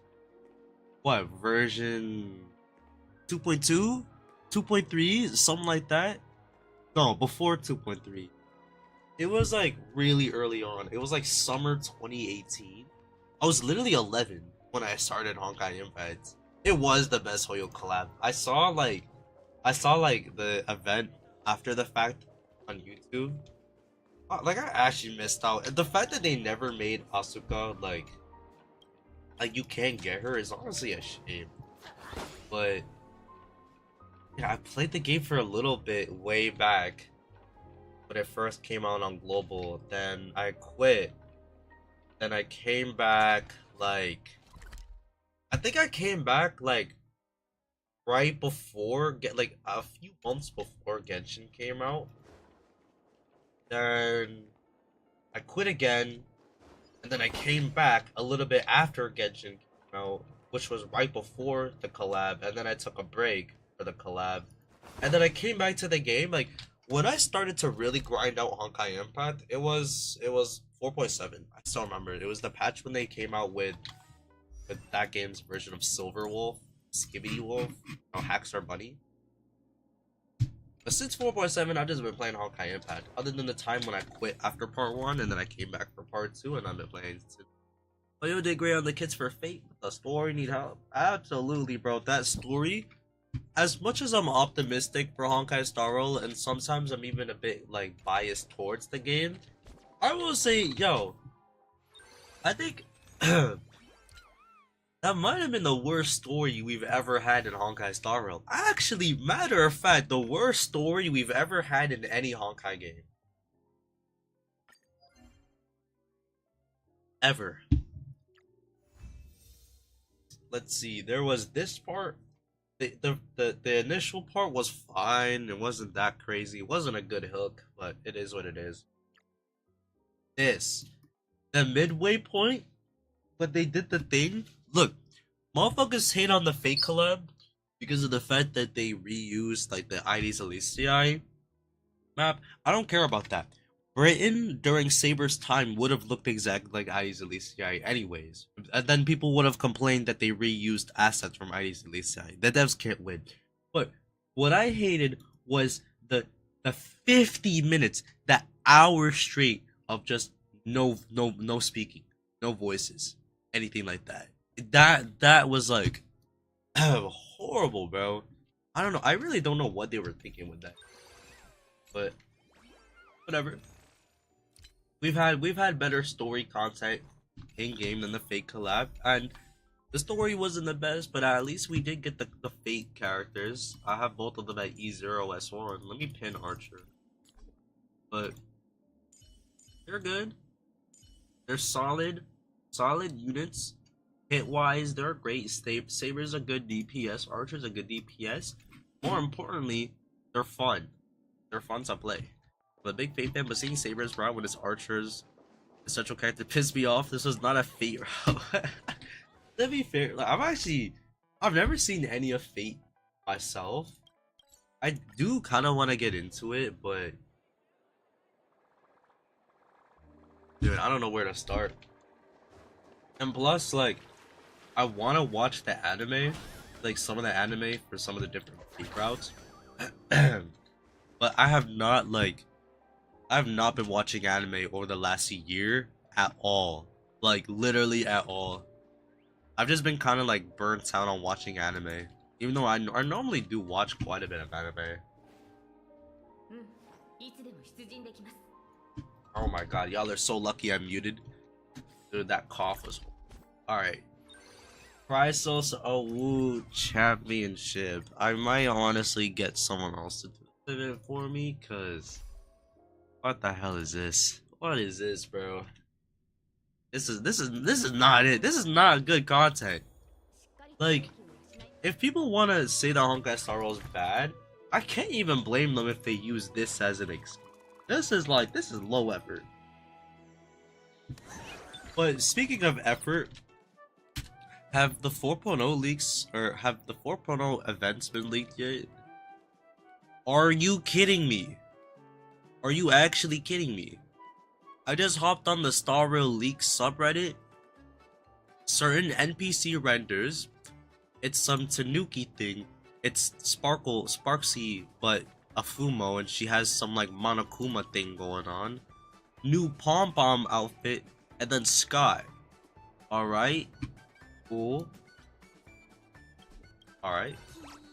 what, version 2.2? 2.3? Something like that? No, before 2.3. It was like really early on. It was like summer 2018. I was literally 11 when I started Honkai Impact. It was the best Hoyo collab. I saw like the event after the fact on YouTube. Like, I actually missed out. The fact that they never made Asuka like you can't get her is honestly a shame. But yeah, I played the game for a little bit way back when it first came out on global. Then I quit. Then I came back like, I think I came back like right before, like a few months before Genshin came out. Then I quit again, and then I came back a little bit after Genshin came out, which was right before the collab, and then I took a break for the collab. And then I came back to the game, like, when I started to really grind out Honkai Impact, it was 4.7. I still remember it. It was the patch when they came out with that game's version of Silver Wolf, Skibidi Wolf, Hackstar Bunny. But since 4.7, I've just been playing Honkai Impact. Other than the time when I quit after part 1 and then I came back for part 2 and I've been playing since. But you did great on the Kids for Fate. The story need help. Absolutely, bro. That story, as much as I'm optimistic for Honkai Star Rail and sometimes I'm even a bit like biased towards the game, I will say, yo, I think that might have been the worst story we've ever had in Honkai Star Rail. Actually, matter of fact, the worst story we've ever had in any Honkai game. Ever. Let's see, there was this part. The initial part was fine. It wasn't that crazy. It wasn't a good hook, but it is what it is. this. The midway point, but they did the thing. Look, motherfuckers hate on the fake collab because of the fact that they reused like the IDs Elysiae map. I don't care about that. Britain during Saber's time would have looked exactly like IDs Elysiae anyways. And then people would have complained that they reused assets from IDs Elysiae. The devs can't win. But what I hated was the 50 minutes, that hour straight of just no speaking, no voices, anything like that. That was like horrible, bro. I don't know. I really don't know what they were thinking with that. But whatever. We've had better story content in game than the fake collab, and the story wasn't the best, but at least we did get the fake characters. I have both of them at E0, S1. Let me pin Archer. But they're good. They're solid units. Hit wise, they're great. Saber's a good DPS. Archer's a good DPS. More importantly, they're fun. They're fun to play. I'm a big Fate fan, but seeing Saber's route when it's Archer's essential character pissed me off. This was not a Fate route. To be fair, like, I've never seen any of Fate myself. I do kind of want to get into it, but dude, I don't know where to start. And plus, like, I want to watch the anime, like some of the anime for some of the different Fate routes. But I have not been watching anime over the last year at all. Like, literally at all. I've just been kind of like burnt out on watching anime. Even though I normally do watch quite a bit of anime. Oh my god, y'all are so lucky I'm muted. Dude, that cough was... Alright. Chrysos, oh, woo, championship. I might honestly get someone else to do it for me, cause... What the hell is this? What is this, bro? This is not it. This is not good content. Like, if people want to say that Honkai Star Rail is bad, I can't even blame them if they use this as an excuse. This is low effort. But speaking of effort, have the 4.0 leaks, or have the 4.0 events been leaked yet? Are you kidding me? Are you actually kidding me? I just hopped on the Star Rail Leaks subreddit. Certain NPC renders. It's some Tanuki thing. It's Sparxie, but a Fumo, and she has some like Monokuma thing going on. New Pom Pom outfit, and then Sky. Alright. Cool. Alright.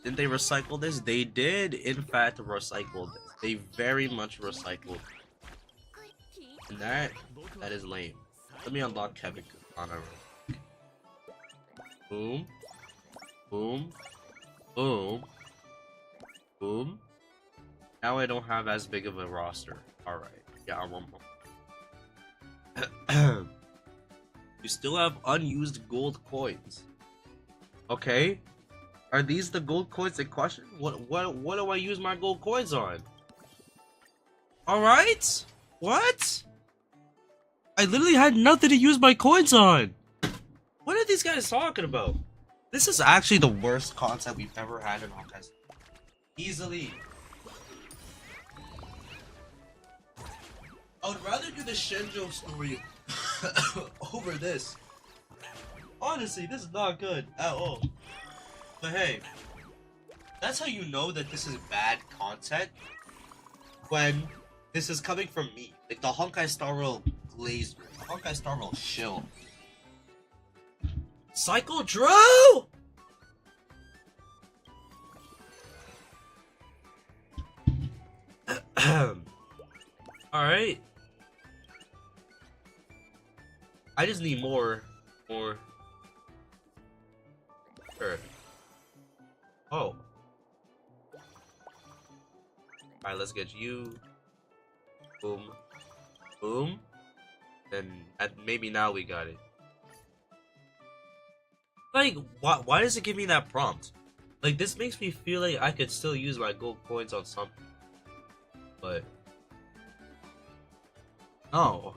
Didn't they recycle this? They did, in fact, recycle this. They very much recycled. And that is lame. Let me unlock Kevin on a boom. Boom. Boom. Boom. Now I don't have as big of a roster. Alright. Yeah, I want more. You still have unused gold coins. Okay. Are these the gold coins in question? What do I use my gold coins on? Alright? What? I literally had nothing to use my coins on. What are these guys talking about? This is actually the worst content we've ever had in Honkai. Easily. I would rather do the Shenjo story over this. Honestly, this is not good at all. But hey, that's how you know that this is bad content. When this is coming from me. Like the Honkai Star Rail Glaze, Honkai Star Rail Shill. Cycle Drew! Alright. I just need more. Sure. Oh. Alright, let's get you. Boom. Boom. Then maybe now we got it. Like, why does it give me that prompt? Like, this makes me feel like I could still use my gold coins on something. But no.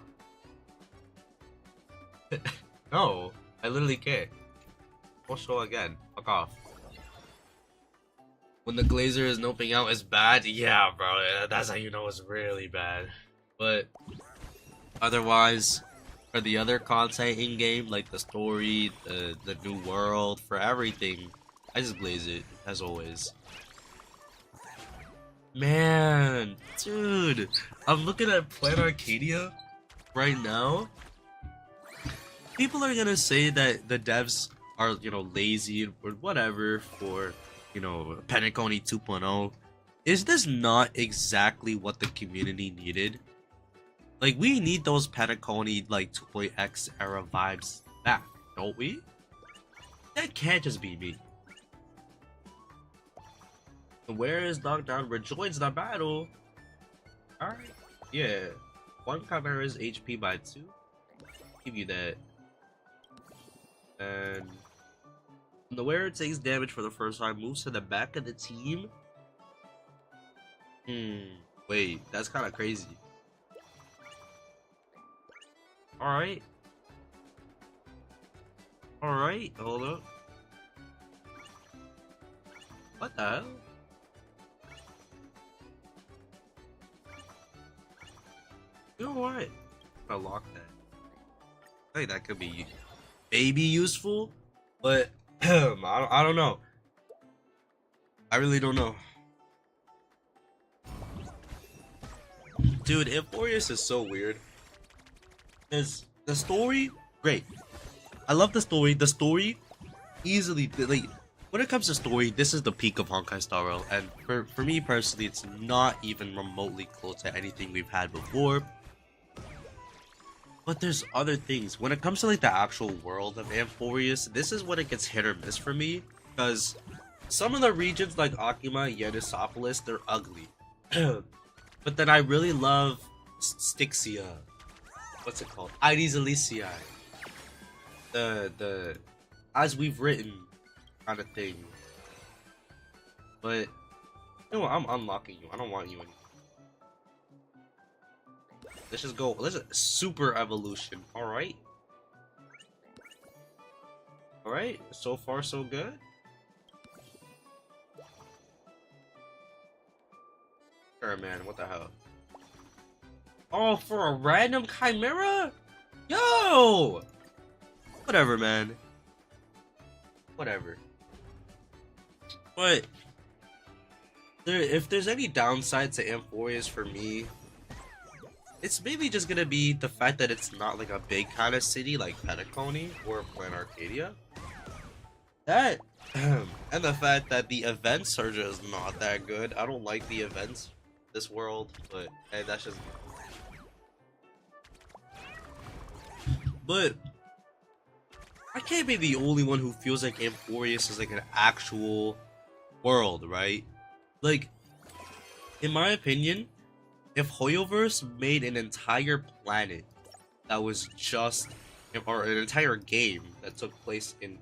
No, I literally can't. We'll show again. Fuck off. When the glazer is noping out is bad, yeah, bro. That's how you know it's really bad. But otherwise, for the other content in game, like the story, the new world, for everything, I just glaze it as always. Man, dude, I'm looking at Plan Arcadia right now. People are gonna say that the devs are, you know, lazy or whatever for, you know, Penacony 2.0. Is this not exactly what the community needed? Like, we need those Penacony, like, Toy X era vibes back, don't we? That can't just be me. Where is Knockdown rejoins the battle? Alright. Yeah. One Chimera's HP by 2. Give you that. And the wearer takes damage for the first time, moves to the back of the team. Wait, that's kind of crazy. Alright. Alright, hold up. What the hell? You know what? I locked that. I think that could be maybe useful, but I don't know. I really don't know. Dude, Amphorius is so weird. There's the story, great. I love the story. The story, easily, like, when it comes to story, this is the peak of Honkai Star Rail, and for me personally, it's not even remotely close to anything we've had before. But there's other things. When it comes to like the actual world of Amphorius, this is when it gets hit or miss for me, because some of the regions like Akima, Yenisopolis, they're ugly. But then I really love Styxia. What's it called? Ides Elysiae. The as we've written kind of thing. But you know what? I'm unlocking you. I don't want you anymore. Let's just go. Let's just super evolution. All right. All right. So far, so good. Sure, man. What the hell? Oh, for a random chimera? Yo! Whatever, man. Whatever. But if there's any downside to Amphorius for me, it's maybe just gonna be the fact that it's not like a big kind of city like Penacony or Plan Arcadia. That and the fact that the events are just not that good. I don't like the events this world, but hey, that's just. But I can't be the only one who feels like Amphorius is like an actual world, right? Like, in my opinion, if Hoyoverse made an entire planet that was just, or an entire game that took place in,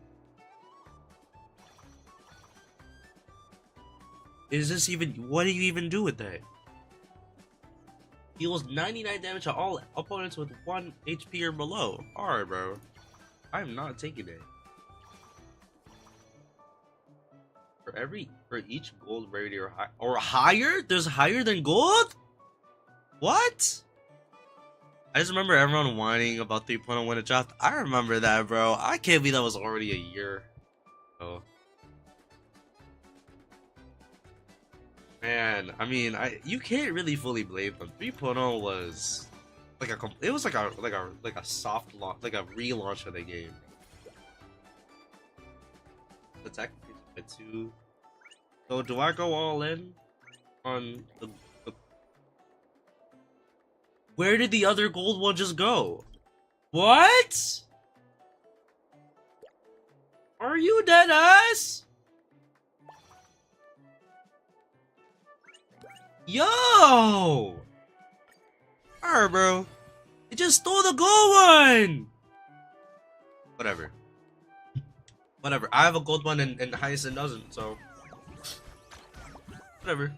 is this even, what do you even do with that? Deals 99 damage to all opponents with 1 HP or below. Alright, bro. I'm not taking it. For each gold rarity or higher? There's higher than gold? What? I just remember everyone whining about 3.0 when it dropped. I remember that, bro. I can't believe that was already a year. Oh. Man, I mean, you can't really fully blame them. 3.0 was like a soft launch, like a relaunch of the game. Attack 2. So do I go all in on the where did the other gold one just go? What? Are you dead ass? Yo! Alright, bro. It just stole the gold one! Whatever. Whatever. I have a gold one and Hyacinth doesn't, so. Whatever.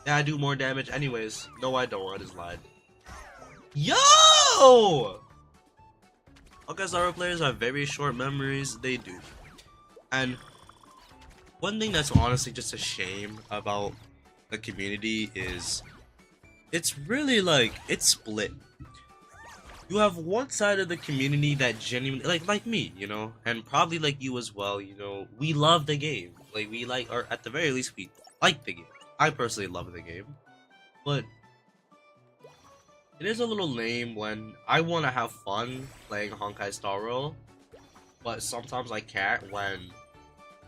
Yeah, I do more damage anyways. No, I don't. I just lied. Yo! Honkai Star Rail players have very short memories. They do. And one thing that's honestly just a shame about the community is it's really like it's split. You have one side of the community that genuinely like me, you know, and probably like you as well, you know, we love the game. Like we like, or at the very least we like the game. I personally love the game. But it is a little lame when I want to have fun playing Honkai Star Rail, but sometimes I can't when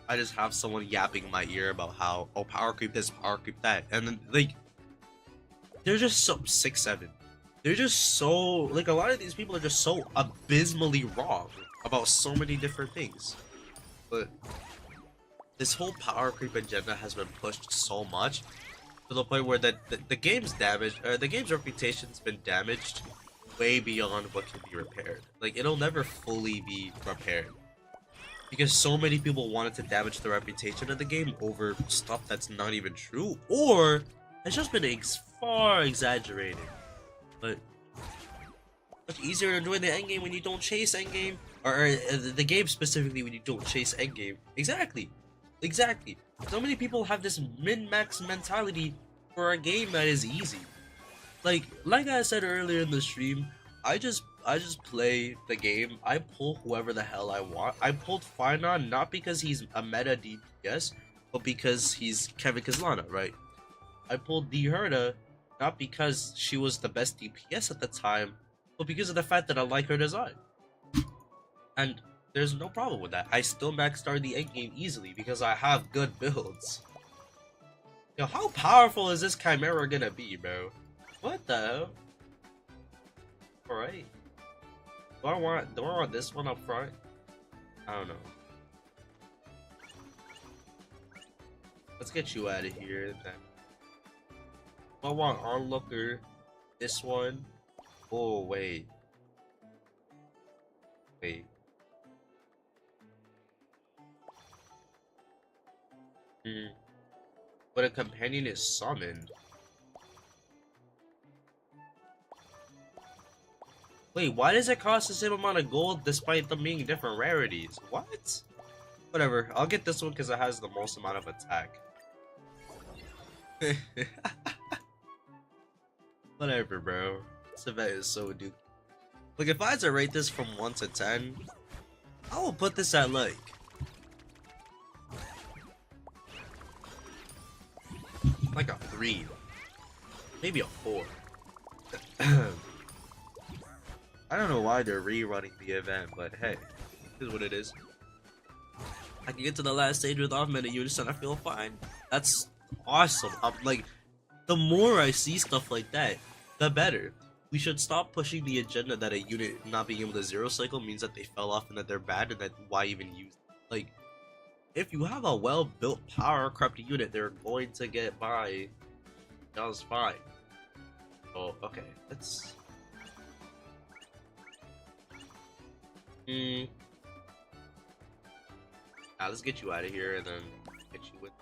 I just have someone yapping in my ear about how, oh, power creep this, power creep that, and then like they're just so 6-7. They're just so like a lot of these people are just so abysmally wrong about so many different things. But this whole power creep agenda has been pushed so much to the point where the game's damaged, or the game's reputation's been damaged way beyond what can be repaired. Like it'll never fully be repaired because so many people wanted to damage the reputation of the game over stuff that's not even true, or it's just been far exaggerated. But much easier to enjoy the endgame when you don't chase endgame, or the game specifically when you don't chase endgame. Exactly. So many people have this min-max mentality for a game that is easy. Like I said earlier in the stream, I just play the game. I pull whoever the hell I want. I pulled Finon not because he's a meta DPS, but because he's Kevin Kazlana, right? I pulled D Herda not because she was the best DPS at the time, but because of the fact that I like her design. And there's no problem with that. I still maxed out the endgame easily because I have good builds. Yo, how powerful is this Chimera gonna be, bro? What the hell? Alright. Do I want this one up front? I don't know. Let's get you out of here then. I want onlooker, this one. Oh wait. But a companion is summoned. Wait, why does it cost the same amount of gold despite them being different rarities? What? Whatever, I'll get this one because it has the most amount of attack. Whatever, bro. This event is so dookie. Like, if I had to rate this from 1 to 10, I will put this at like a 3, maybe a 4. I don't know why they're rerunning the event, but hey, this is what it is. I can get to the last stage with augmented units and I feel fine. That's awesome. Like, the more I see stuff like that, the better. We should stop pushing the agenda that a unit not being able to zero cycle means that they fell off and that they're bad and that why even use them. Like, if you have a well-built power crept unit, they're going to get by just fine. Oh, okay, let's... let's get you out of here and then get you with...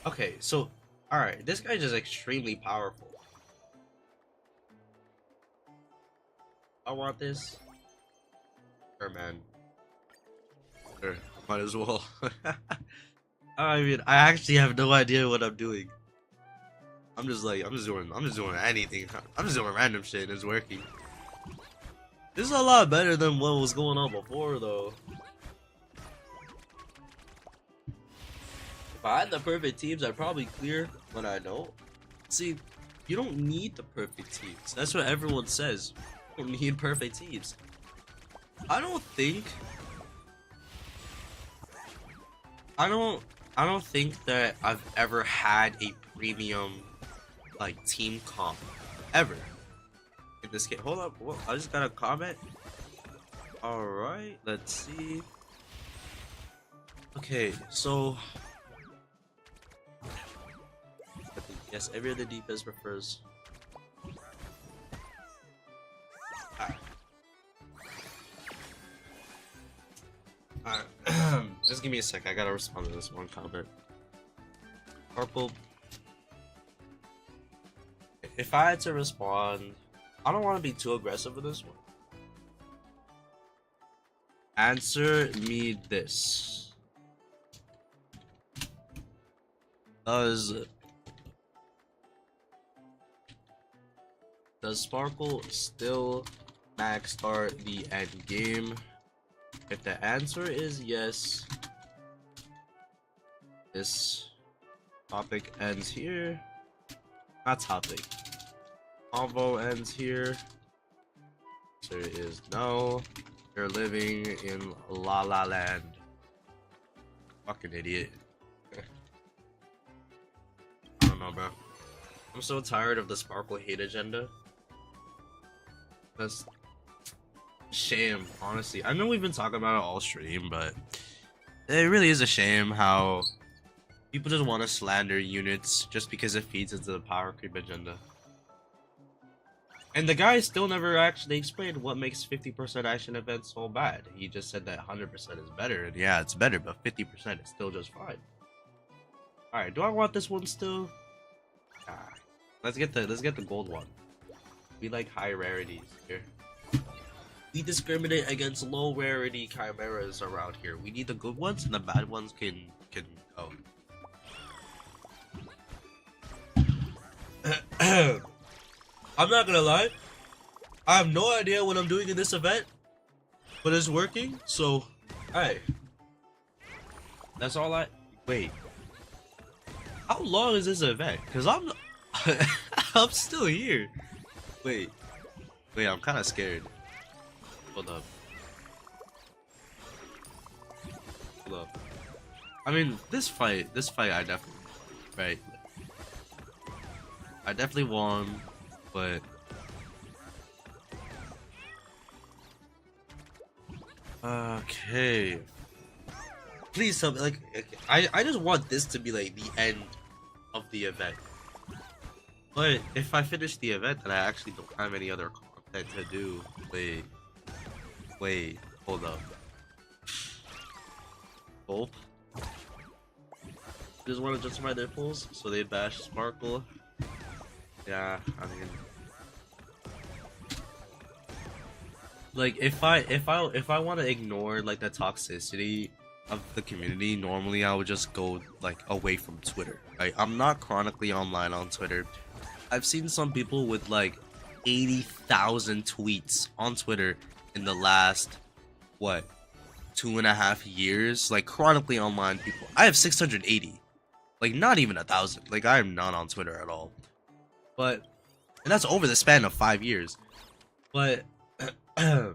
Okay, so, alright, this guy's just extremely powerful. I want this. Sure, man. Sure, might as well. I mean, I actually have no idea what I'm doing. I'm just doing anything. I'm just doing random shit and it's working. This is a lot better than what was going on before, though. If I had the perfect teams, I'd probably clear, but I don't. See, you don't need the perfect teams. That's what everyone says. You don't need perfect teams. I don't think that I've ever had a premium like team comp ever in this game. Hold up, whoa, I just got a comment. All right, let's see. Okay, so yes, every other DPS prefers. Alright, just give me a sec. I gotta respond to this one comment. Purple. If I had to respond, I don't want to be too aggressive with this one. Answer me this. Does Sparkle still max start the end game? If the answer is yes, this topic ends here. Not topic. Convo ends here. Answer is no. You're living in La La Land. Fucking idiot. I don't know, bro. I'm so tired of the Sparkle hate agenda. That's shame, honestly. I know we've been talking about it all stream, but it really is a shame how people just want to slander units just because it feeds into the power creep agenda. And the guy still never actually explained what makes 50% action events so bad. He just said that 100% is better, and yeah, it's better, but 50% is still just fine. Alright, do I want this one still? Ah, let's get the gold one. We like high rarities here. We discriminate against low rarity chimeras around here. We need the good ones, and the bad ones can go. I'm not gonna lie, I have no idea what I'm doing in this event, but it's working, so hey, that's all I wait. How long is this event? Cause I'm I'm still here. Wait, I'm kind of scared. Hold up. I mean, this fight, I definitely won, but okay. Please tell me, like, I just want this to be like the end of the event. But if I finish the event, then I actually don't have any other content to do. Wait, hold up. Gulp. Just want to justify their pulls, so they bash Sparkle. Yeah, I mean, like if I want to ignore like the toxicity of the community, normally I would just go like away from Twitter. Right? I'm not chronically online on Twitter. I've seen some people with like 80,000 tweets on Twitter in the last what 2.5 years, like chronically online people. I have 680, like not even 1,000. Like I am not on Twitter at all. But and that's over the span of 5 years. But I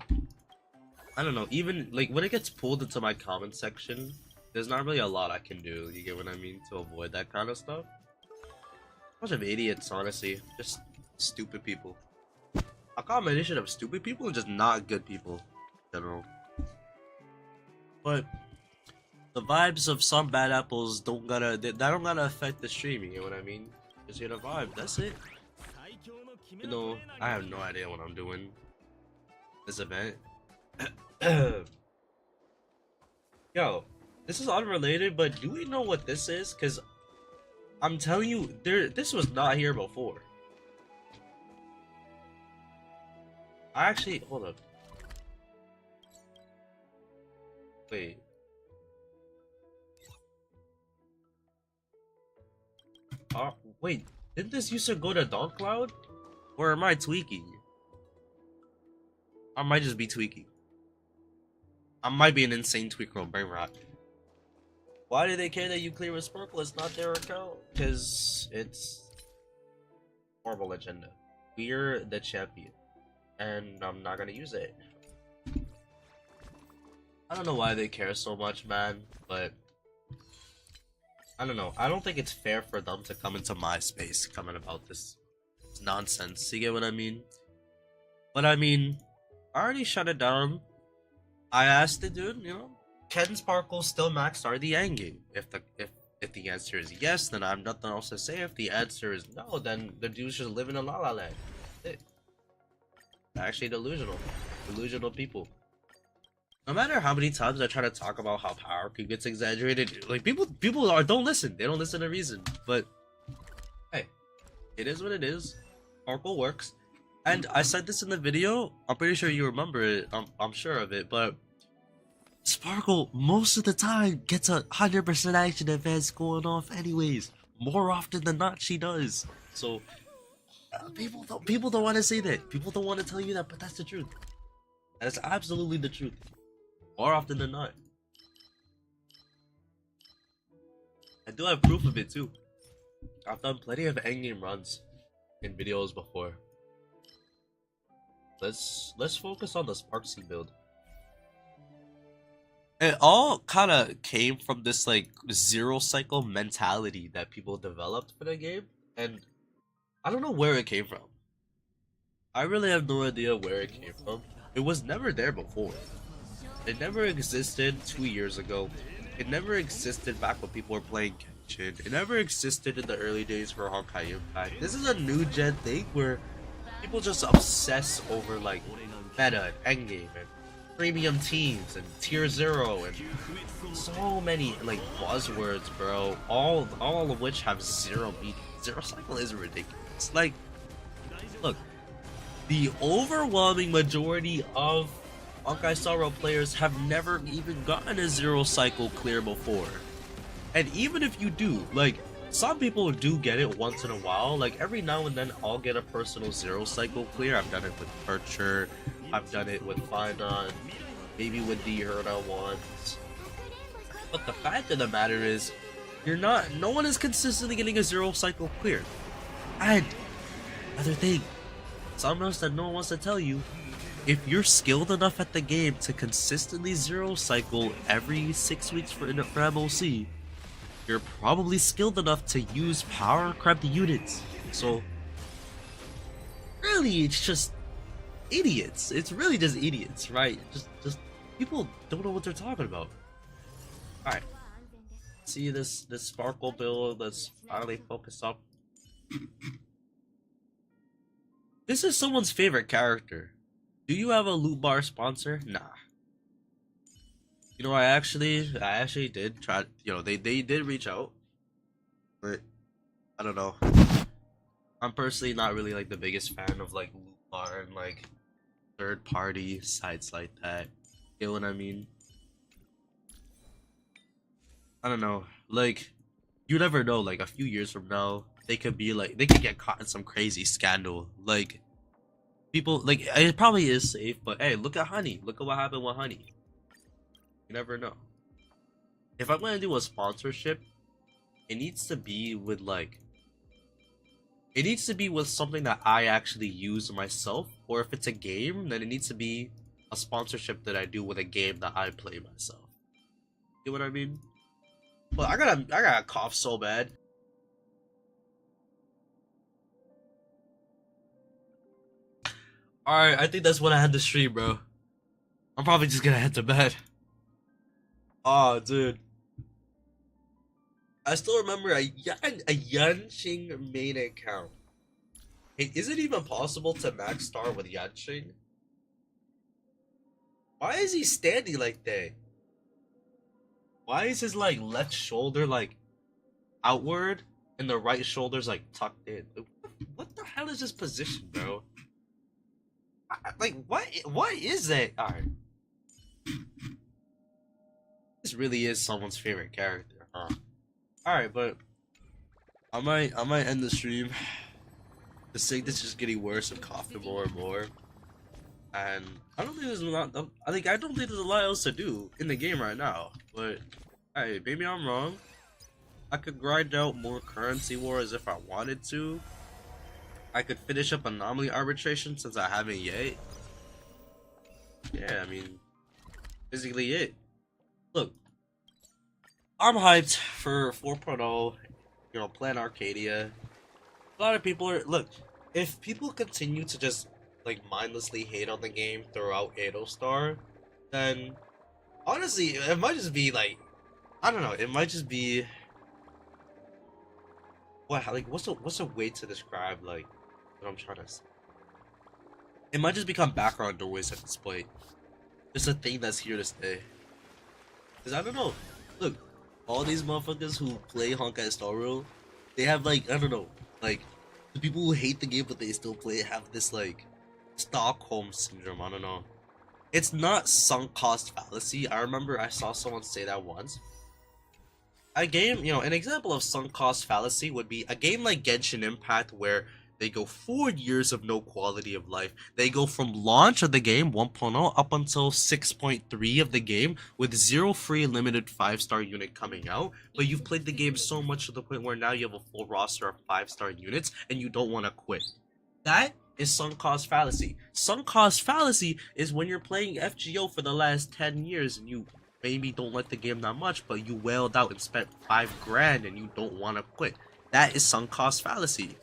don't know, even like when it gets pulled into my comment section, there's not really a lot I can do, you get what I mean, to avoid that kind of stuff. Bunch of idiots, honestly. Just stupid people. A combination of stupid people and just not good people in general. But the vibes of some bad apples don't gotta affect the stream, you get what I mean? Just hear the vibe, that's it. You know, I have no idea what I'm doing this event. Yo, this is unrelated, but do we know what this is? Cause I'm telling you, this was not here before. I actually hold up. Wait. Wait, didn't this used to go to Dawn Cloud? Or am I tweaking? I might just be tweaking. I might be an insane tweaker on brain rot. Why do they care that you clear with Sparkle? It's not their account. Because it's horrible agenda. We're the champion. And I'm not gonna use it. I don't know why they care so much, man. But I don't know. I don't think it's fair for them to come into my space coming about this nonsense. You get what I mean? But I mean, I already shut it down. I asked the dude, you know, can Sparkle still max start the end game? If the answer is yes, then I have nothing else to say. If the answer is no, then the dude should live in a La La Land. Actually delusional people. No matter how many times I try to talk about how power creep gets exaggerated, like people don't listen. They don't listen to reason. But hey, it is what it is. Sparkle works. And I said this in the video. I'm pretty sure you remember it. I'm sure of it. But Sparkle most of the time gets 100% action events going off anyways. More often than not, she does. So people don't want to say that. People don't want to tell you that, but that's the truth. That's absolutely the truth. More often than not. I do have proof of it too. I've done plenty of endgame runs in videos before. Let's focus on the Sparxie build. It all kind of came from this like zero cycle mentality that people developed for the game, and I don't know where it came from. I really have no idea where it came from. It was never there before. It never existed 2 years ago. It never existed back when people were playing Genshin. It never existed in the early days for Honkai Impact. This is a new gen thing where people just obsess over like meta and endgame and premium teams and tier 0 and so many like buzzwords, bro. All of which have zero meaning. Zero cycle is ridiculous. Like, look, the overwhelming majority of Honkai Star Rail players have never even gotten a zero cycle clear before. And even if you do, like, some people do get it once in a while. Like, every now and then I'll get a personal zero cycle clear. I've done it with Percher, I've done it with Finon, maybe with the Herda once. But the fact of the matter is, no one is consistently getting a zero cycle clear. And another thing, something else that no one wants to tell you, if you're skilled enough at the game to consistently zero cycle every 6 weeks for MOC, you're probably skilled enough to use power crept units. So really, it's just idiots. It's really just idiots, right? Just people don't know what they're talking about. All right, see this Sparkle build. Let's finally focus up. This is someone's favorite character. Do you have a loot bar sponsor? Nah. You know, I actually did try. You know, they did reach out, but I don't know. I'm personally not really like the biggest fan of like loot bar and like third party sites like that. You know what I mean? I don't know. Like, you never know. Like a few years from now, they could get caught in some crazy scandal. Like, people, like, it probably is safe, but hey, look at Honey. Look at what happened with Honey. You never know. If I'm gonna do a sponsorship, it needs to be with like, it needs to be with something that I actually use myself, or if it's a game, then it needs to be a sponsorship that I do with a game that I play myself. You know what I mean? But I gotta cough so bad. Alright, I think that's what I had to stream, bro. I'm probably just gonna head to bed. Oh, dude. I still remember a Yanqing main account. Hey, is it even possible to max star with Yanqing? Why is he standing like that? Why is his like left shoulder like outward and the right shoulder's like tucked in? What the hell is this position, bro? Like what is that? Alright. This really is someone's favorite character, huh? Alright, but I might end the stream. The sickness is just getting worse and coughing more and more. And I don't think there's I don't think there's a lot else to do in the game right now. But hey, maybe I'm wrong. I could grind out more currency wars if I wanted to. I could finish up anomaly arbitration since I haven't yet. Yeah, I mean, basically it. Look, I'm hyped for 4.0, you know, Plan Arcadia. A lot of people are, look, if people continue to just, like, mindlessly hate on the game throughout Star, then, honestly, it might just be, like, I don't know, it might just be, what's a way to describe, like, what I'm trying to say? It might just become background noise at this point. Just a thing that's here to stay. Because I don't know, look, all these motherfuckers who play Honkai Star Rail, they have like, I don't know, like, the people who hate the game but they still play it have this like, Stockholm syndrome, I don't know. It's not sunk cost fallacy. I remember I saw someone say that once. A game, an example of sunk cost fallacy would be a game like Genshin Impact where they go 4 years of no quality of life. They go from launch of the game 1.0 up until 6.3 of the game with zero free limited 5-star unit coming out. But you've played the game so much to the point where now you have a full roster of 5-star units and you don't want to quit. That is sunk cost fallacy. Sunk cost fallacy is when you're playing FGO for the last 10 years and you maybe don't like the game that much, but you wailed out and spent $5,000 and you don't want to quit. That is sunk cost fallacy.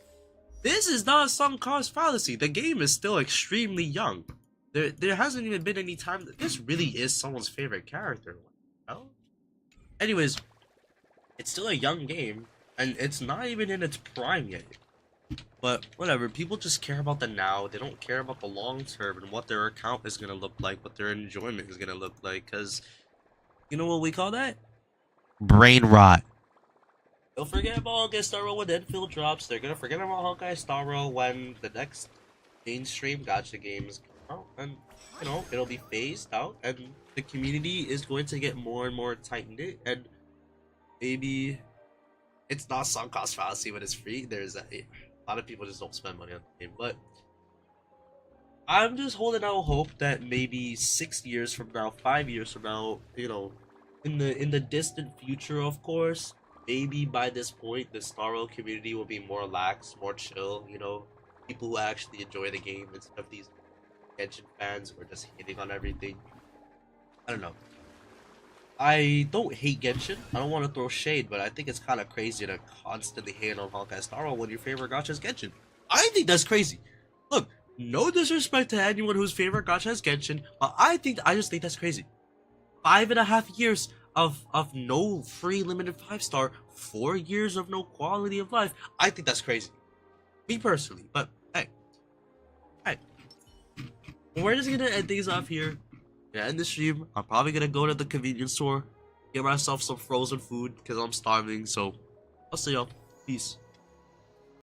This is not sunk cost fallacy. The game is still extremely young. There hasn't even been any time that this really is someone's favorite character. Well, anyways, it's still a young game and it's not even in its prime yet. But whatever, people just care about the now. They don't care about the long term and what their account is gonna look like, what their enjoyment is gonna look like, because you know what we call that? Brain rot. They'll forget about Honkai Star Rail when Enfield drops. They're gonna forget about Honkai Star Rail when the next mainstream gacha games come out. And, it'll be phased out. And the community is going to get more and more tight-knit. And maybe it's not sunk cost fallacy when it's free. There's a lot of people just don't spend money on the game. But I'm just holding out hope that maybe 6 years from now, 5 years from now, in the distant future, of course, maybe by this point the Star Rail community will be more lax, more chill, people who actually enjoy the game instead of these Genshin fans who are just hating on everything. I don't know. I don't hate Genshin. I don't want to throw shade, but I think it's kind of crazy to constantly hate on Honkai Star Rail when your favorite gacha is Genshin. I think that's crazy. Look, no disrespect to anyone whose favorite gacha is Genshin, but I just think that's crazy. 5.5 years of no free limited 5-star, 4 years of no quality of life. I think that's crazy. Me personally, but hey. We're just gonna end things off here. Yeah, end the stream. I'm probably gonna go to the convenience store, get myself some frozen food because I'm starving. So I'll see y'all. Peace.